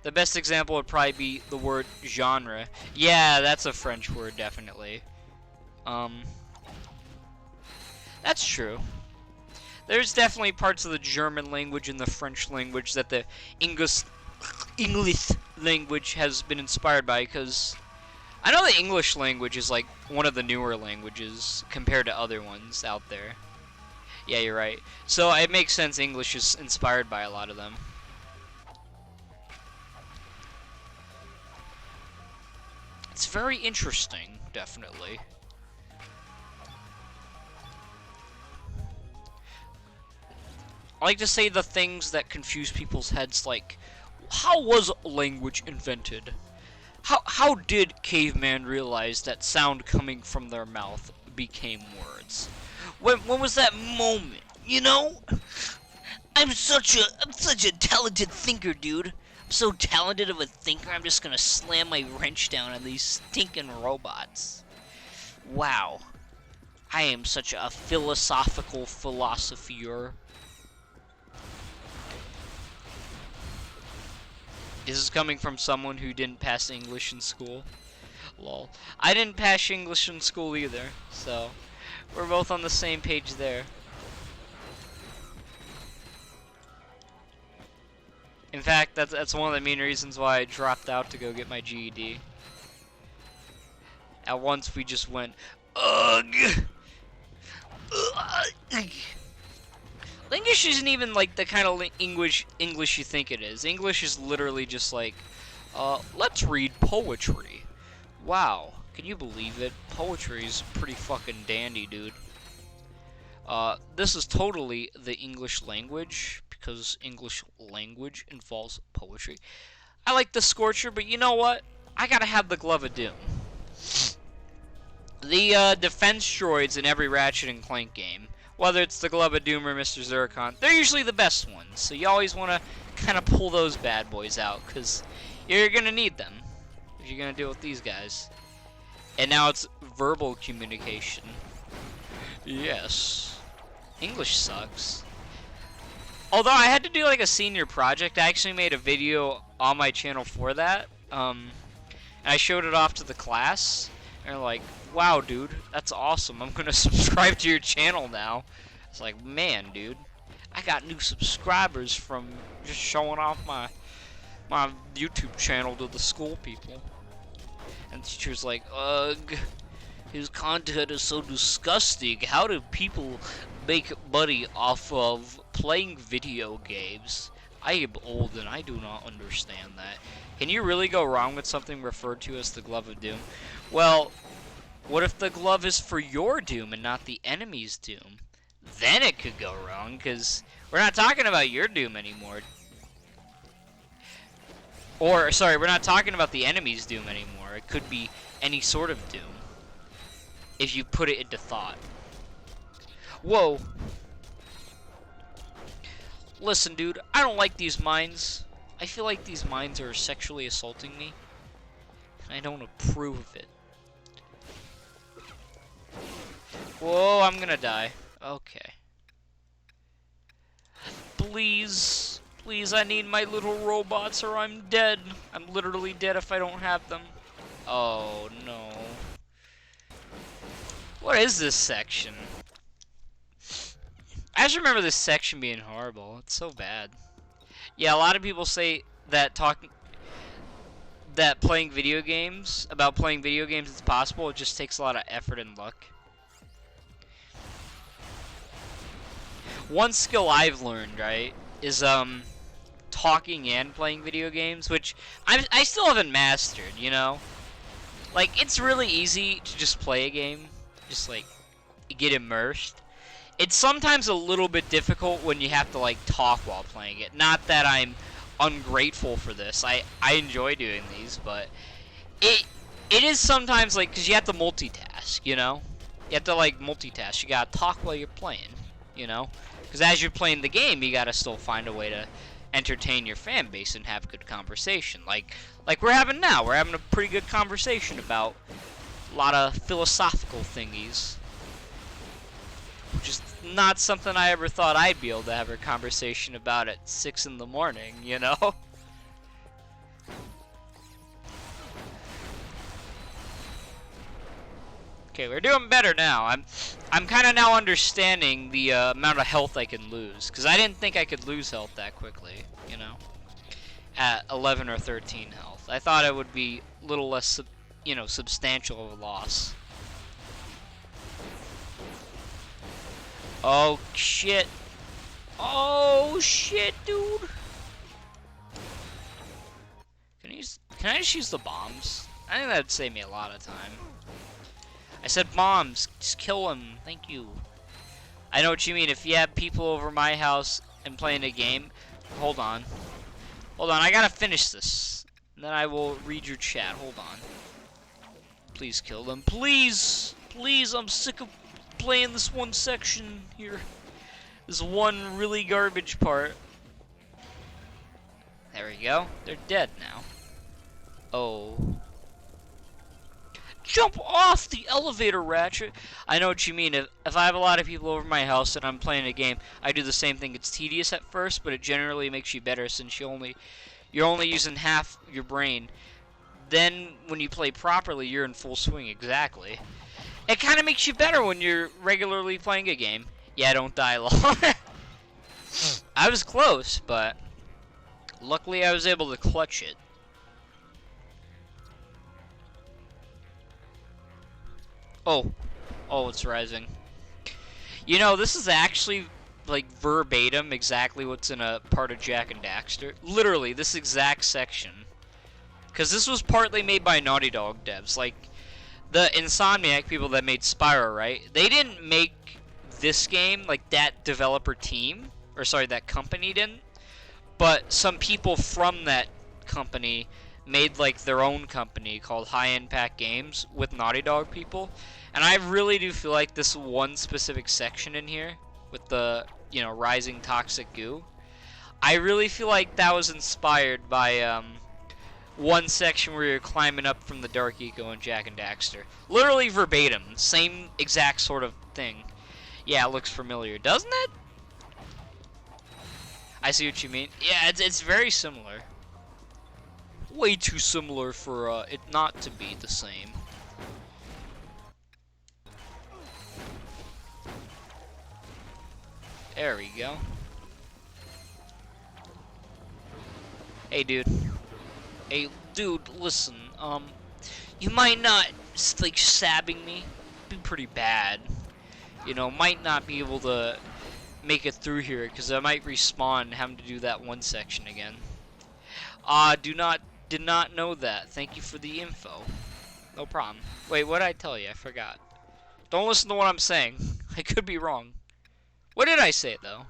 The best example would probably be the word genre. Yeah, that's a French word, definitely. That's true. There's definitely parts of the German language and the French language that the English language has been inspired by, because I know the English language is like one of the newer languages compared to other ones out there. Yeah, you're right. So it makes sense English is inspired by a lot of them. It's very interesting, definitely. I like to say the things that confuse people's heads, like, how was language invented? How did caveman realize that sound coming from their mouth became words? When was that moment? You know? I'm such a talented thinker, dude. I'm so talented of a thinker, I'm just gonna slam my wrench down on these stinking robots. Wow. I am such a philosophical philosopher. This is coming from someone who didn't pass English in school. Lol. I didn't pass English in school either, so we're both on the same page there. In fact, that's one of the main reasons why I dropped out to go get my GED. At once we just went, ugh! Ugh. English isn't even like the kind of English you think it is. English is literally just like, let's read poetry. Wow, can you believe it? Poetry is pretty fucking dandy, dude. This is totally the English language, because English language involves poetry. I like the Scorcher, but you know what? I gotta have the Glove of Doom. The defense droids in every Ratchet and Clank game, whether it's the Glove of Doom or Mr. Zurkon, they're usually the best ones. So you always want to kind of pull those bad boys out, because you're gonna need them if you're gonna deal with these guys. And now it's verbal communication. Yes. English sucks. Although I had to do like a senior project, I actually made a video on my channel for that. And I showed it off to the class. And they're like, wow, dude, that's awesome. I'm gonna subscribe to your channel now. It's like, man, dude, I got new subscribers from just showing off my YouTube channel to the school people. And the teacher's like, ugh, his content is so disgusting. How do people make money off of playing video games? I am old and I do not understand that. Can you really go wrong with something referred to as the Glove of Doom? Well, what if the glove is for your doom and not the enemy's doom? Then it could go wrong, because we're not talking about your doom anymore. Or, sorry, we're not talking about the enemy's doom anymore. It could be any sort of doom, if you put it into thought. Whoa. Listen, dude, I don't like these mines. I feel like these mines are sexually assaulting me, and I don't approve of it. Whoa, I'm gonna die. Okay. Please, please, I need my little robots or I'm dead. I'm literally dead if I don't have them. Oh, no. What is this section? I just remember this section being horrible. It's so bad. Yeah, a lot of people say that playing video games, it's possible. It just takes a lot of effort and luck. One skill I've learned, right, is talking and playing video games, which I still haven't mastered, you know? Like, it's really easy to just play a game, just like get immersed. It's sometimes a little bit difficult when you have to like talk while playing it. Not that I'm ungrateful for this. I enjoy doing these, but it is sometimes like, because you have to multitask, you know? You have to like multitask. You gotta talk while you're playing, you know? Because as you're playing the game, you gotta still find a way to entertain your fan base and have good conversation. Like we're having now. We're having a pretty good conversation about a lot of philosophical thingies. Which is not something I ever thought I'd be able to have a conversation about at 6 in the morning, you know? Okay, we're doing better now. I'm kind of now understanding the amount of health I can lose, because I didn't think I could lose health that quickly, you know, at 11 or 13 health. I thought it would be a little less, you know, substantial of a loss. Oh shit! Oh shit, dude! Can I just use the bombs? I think that'd save me a lot of time. I said bombs. Just kill him. Thank you. I know what you mean. If you have people over my house and playing a game... Hold on. Hold on. I gotta finish this. And then I will read your chat. Hold on. Please kill them. Please! Please, I'm sick of playing this one section here. This one really garbage part. There we go. They're dead now. Oh... Jump off the elevator, Ratchet! I know what you mean. If I have a lot of people over my house and I'm playing a game, I do the same thing. It's tedious at first, but it generally makes you better since you're only using half your brain. Then, when you play properly, you're in full swing. Exactly. It kind of makes you better when you're regularly playing a game. Yeah, don't die long. I was close, but luckily I was able to clutch it. Oh, it's rising. You know, this is actually, like, verbatim exactly what's in a part of Jak and Daxter. Literally, this exact section. Because this was partly made by Naughty Dog devs. Like, the Insomniac people that made Spyro, right? They didn't make this game, like, that developer team. Or, sorry, that company didn't. But some people from that company made, like, their own company called High Impact Games with Naughty Dog people. And I really do feel like this one specific section in here with the, you know, rising toxic goo, I really feel like that was inspired by one section where you're climbing up from the Dark Eco in Jak and Daxter. Literally verbatim, same exact sort of thing. Yeah, it looks familiar, doesn't it? I see what you mean. Yeah, it's very similar. Way too similar for it not to be the same. There we go. Hey, dude. Hey, dude, listen. You might not, like, stabbing me. Be pretty bad. You know, might not be able to make it through here, because I might respawn and have to do that one section again. Did not know that. Thank you for the info. No problem. Wait, what did I tell you? I forgot. Don't listen to what I'm saying. I could be wrong. What did I say, though?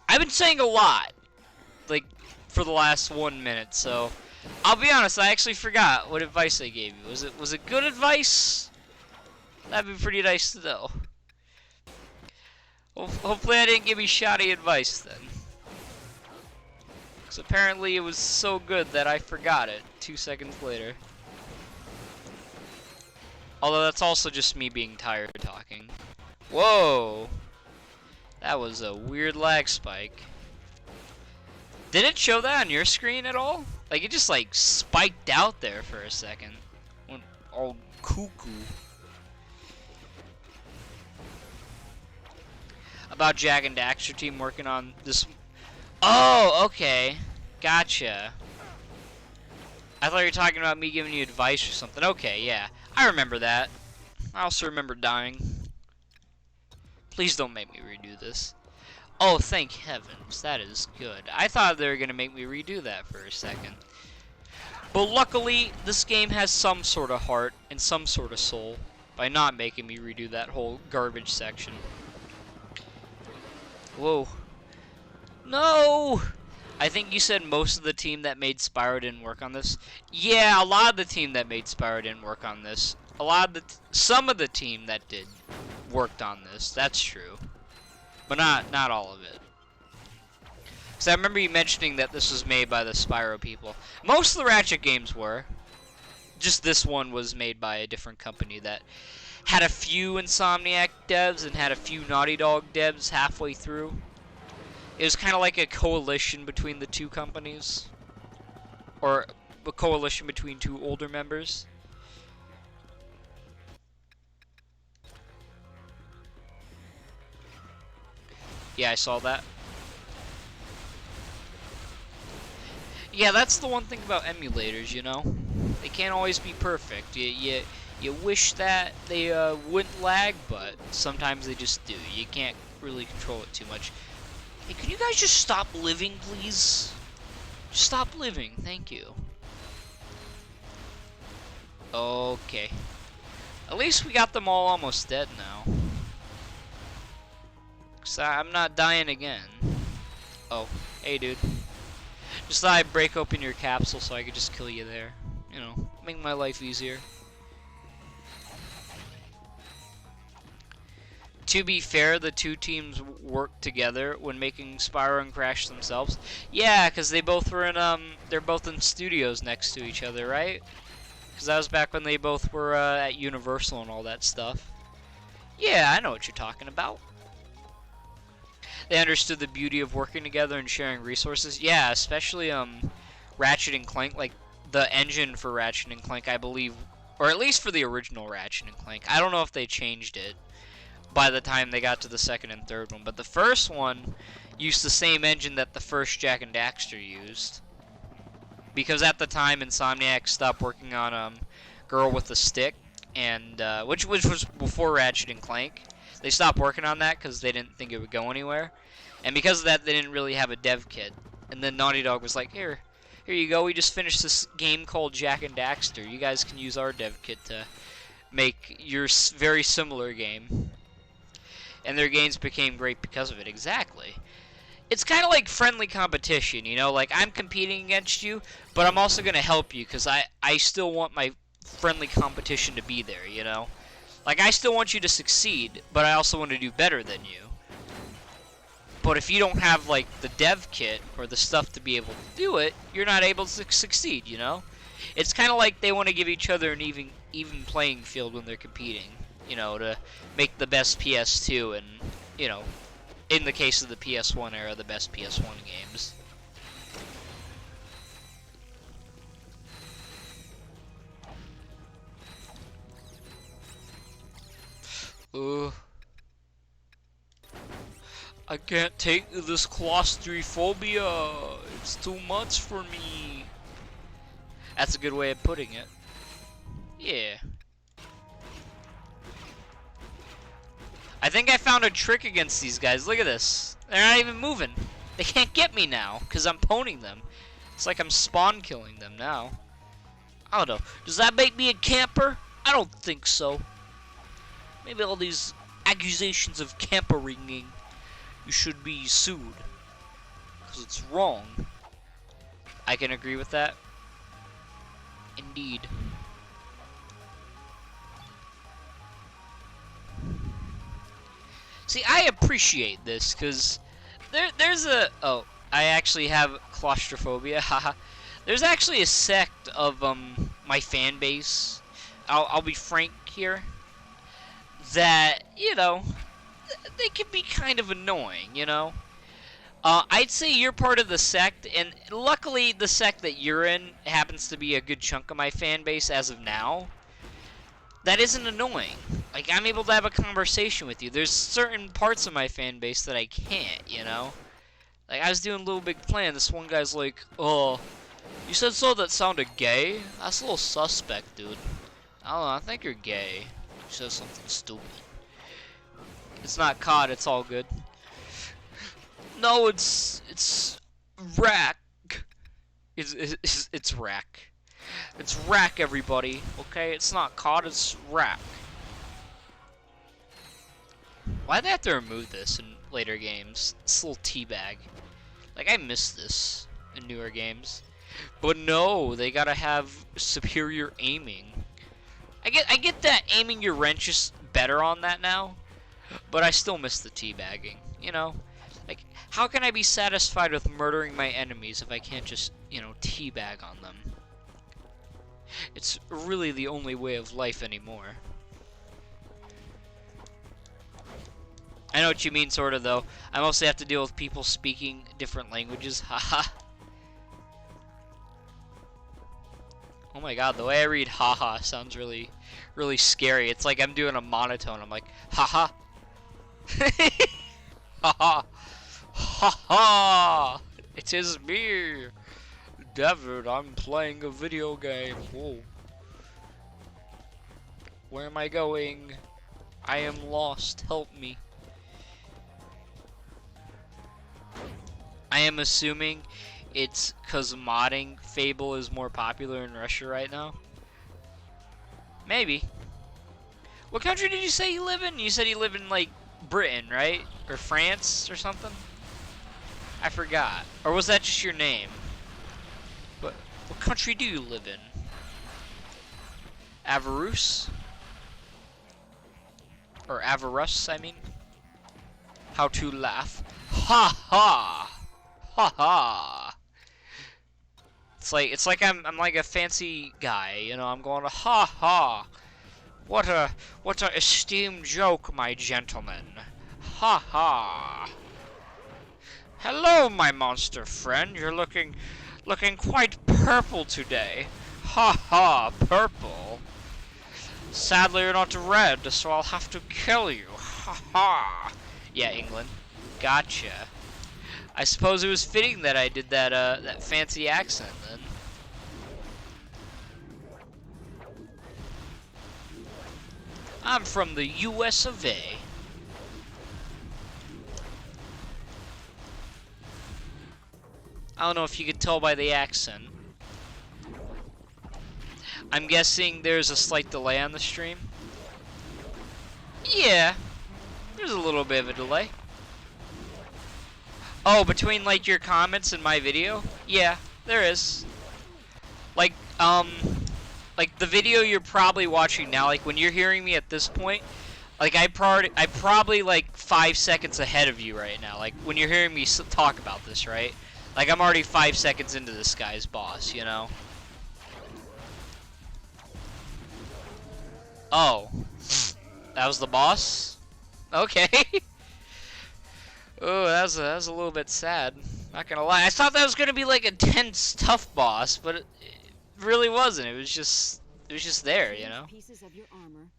I've been saying a lot, like, for the last 1 minute, so I'll be honest, I actually forgot what advice I gave you. Was it good advice? That'd be pretty nice to know. Hopefully I didn't give you shoddy advice then. Because apparently it was so good that I forgot it 2 seconds later. Although that's also just me being tired of talking. Whoa! That was a weird lag spike. Did it show that on your screen at all? Like, it just, like, spiked out there for a second. Went all cuckoo. About Jack and Daxter team working on this. Oh, okay. Gotcha. I thought you were talking about me giving you advice or something. Okay, yeah. I remember that. I also remember dying. Please don't make me redo this. Oh, thank heavens. That is good. I thought they were going to make me redo that for a second. But luckily, this game has some sort of heart and some sort of soul by not making me redo that whole garbage section. Whoa. No! I think you said most of the team that made Spyro didn't work on this. Yeah, a lot of the team that made Spyro didn't work on this. Some of the team that did worked on this. That's true. But not all of it. Because I remember you mentioning that this was made by the Spyro people. Most of the Ratchet games were. Just this one was made by a different company that had a few Insomniac devs and had a few Naughty Dog devs halfway through. It was kind of like a coalition between the two companies. Or a coalition between two older members. Yeah, I saw that. Yeah, that's the one thing about emulators, you know? They can't always be perfect. You wish that they wouldn't lag, but sometimes they just do. You can't really control it too much. Hey, can you guys just stop living, please? Just stop living, thank you. Okay. At least we got them all almost dead now. Cause I'm not dying again. Oh, hey dude. Just thought I'd break open your capsule so I could just kill you there. You know, make my life easier. To be fair, the two teams worked together when making Spyro and Crash themselves. Yeah, because they both were in, they're both in studios next to each other, right? Because that was back when they both were at Universal and all that stuff. Yeah, I know what you're talking about. They understood the beauty of working together and sharing resources. Yeah, especially Ratchet and Clank, like the engine for Ratchet and Clank, I believe, or at least for the original Ratchet and Clank. I don't know if they changed it by the time they got to the second and third one, but the first one used the same engine that the first Jak and Daxter used. Because at the time, Insomniac stopped working on Girl with the Stick, and which was before Ratchet and Clank. They stopped working on that because they didn't think it would go anywhere. And because of that, they didn't really have a dev kit. And then Naughty Dog was like, here you go, we just finished this game called Jak and Daxter. You guys can use our dev kit to make your very similar game. And their games became great because of it, exactly. It's kind of like friendly competition, you know? Like, I'm competing against you, but I'm also going to help you because I still want my friendly competition to be there, you know? Like, I still want you to succeed, but I also want to do better than you. But if you don't have, like, the dev kit or the stuff to be able to do it, you're not able to succeed, you know? It's kind of like they want to give each other an even playing field when they're competing, you know, to make the best PS2 and, you know, in the case of the PS1 era, the best PS1 games. Ooh. I can't take this claustrophobia. It's too much for me. That's a good way of putting it. Yeah. I think I found a trick against these guys. Look at this. They're not even moving. They can't get me now because I'm poning them. It's like I'm spawn killing them now. I don't know. Does that make me a camper? I don't think so. Maybe all these accusations of campering, you should be sued. Because it's wrong. I can agree with that. Indeed. See, I appreciate this, because there's a... Oh, I actually have claustrophobia, haha. There's actually a sect of my fan base, I'll be frank here, that, you know, they can be kind of annoying, you know? I'd say you're part of the sect, and luckily the sect that you're in happens to be a good chunk of my fan base as of now. That isn't annoying. Like, I'm able to have a conversation with you. There's certain parts of my fan base that I can't, you know? Like, I was doing Little Big Plan, this one guy's like, oh, you said so that sounded gay? That's a little suspect, dude. I don't know, I think you're gay. You said something stupid. It's not COD, it's all good. No, it's rack. It's rack. It's rack, everybody. Okay, it's not COD, it's rack. Why'd they have to remove this in later games? This little teabag. Like, I miss this in newer games. But no, they gotta have superior aiming. I get that aiming your wrench is better on that now, but I still miss the teabagging, you know? Like, how can I be satisfied with murdering my enemies if I can't just, you know, teabag on them? It's really the only way of life anymore. I know what you mean, sort of, though. I mostly have to deal with people speaking different languages. Haha. Oh my god, the way I read haha sounds really, really scary. It's like I'm doing a monotone. I'm like, haha. Haha. Haha. It is me. David, I'm playing a video game. Whoa. Where am I going? I am lost. Help me. I am assuming it's because modding Fable is more popular in Russia right now. Maybe. What country did you say you live in? You said you live in, like, Britain, right? Or France or something? I forgot. Or was that just your name? What country do you live in? Avarus? Or Avarus, I mean. How to laugh. Ha ha! Ha ha! It's like I'm like a fancy guy, you know, I'm going to ha ha! What a esteemed joke, my gentleman. Ha ha! Hello, my monster friend. You're looking quite purple today. Ha ha, purple. Sadly, you're not red, so I'll have to kill you. Ha ha. Yeah, England. Gotcha. I suppose it was fitting that I did that that fancy accent then. I'm from the US of A. I don't know if you could tell by the accent. I'm guessing there's a slight delay on the stream. Yeah, there's a little bit of a delay. Oh, between like your comments and my video? Yeah, there is. Like the video you're probably watching now, like when you're hearing me at this point, like I'm probably like 5 seconds ahead of you right now. Like when you're hearing me talk about this, right? Like I'm already 5 seconds into this guy's boss, you know? Oh. That was the boss? Okay. Oh, that was a little bit sad. Not gonna lie. I thought that was gonna be like a tense, tough boss, but it really wasn't. It was just there, you know?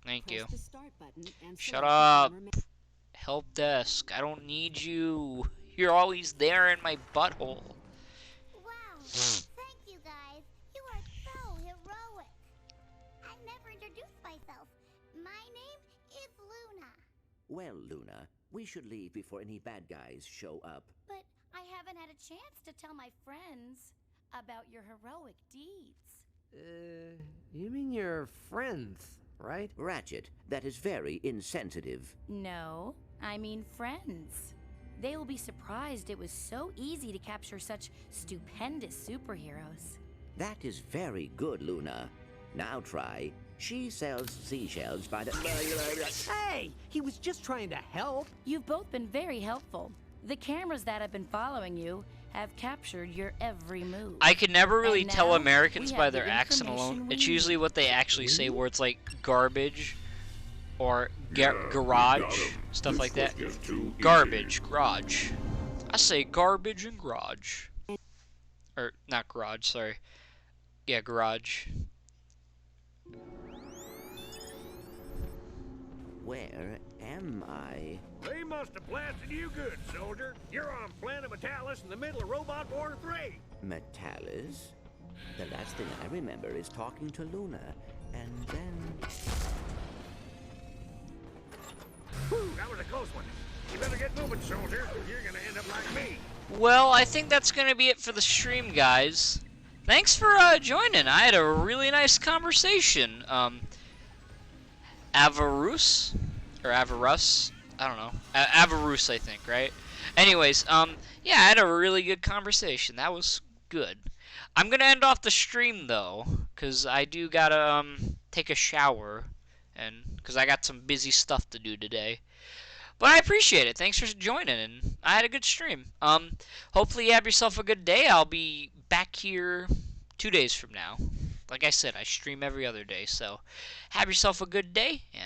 Thank you. Shut up. help desk. I don't need you. You're always there in my butthole. Wow, thank you guys. You are so heroic. I never introduced myself. My name is Luna. Well, Luna, we should leave before any bad guys show up. But I haven't had a chance to tell my friends about your heroic deeds. You mean your friends, right? Ratchet, that is very insensitive. No, I mean friends. They will be surprised it was so easy to capture such stupendous superheroes. That is very good, Luna. Now try. She sells seashells by the... Hey, he was just trying to help. You've both been very helpful. The cameras that have been following you have captured your every move. I can never really And tell now Americans we by have their the accent information alone. we It's usually need. what they actually say, words like garbage or garage, stuff like that. Garbage, garage. I say garbage and garage. Or, not garage, sorry. Yeah, garage. Where am I? They must have blasted you good, soldier. You're on planet Metalis in the middle of Robot War 3. Metalis? The last thing I remember is talking to Luna, and then... Whew, that was a close one. You better get moving, soldier. You're gonna end up like me. Well, I think that's gonna be it for the stream, guys. Thanks for joining. I had a really nice conversation. Avarus? Or Avarus? I don't know. Avarus, I think, right? Anyways, yeah, I had a really good conversation. That was good. I'm gonna end off the stream, though, because I do gotta, take a shower, and because I got some busy stuff to do today. But I appreciate it. Thanks for joining, and I had a good stream. Hopefully you have yourself a good day. I'll be back here 2 days from now. Like I said, I stream every other day, so have yourself a good day, and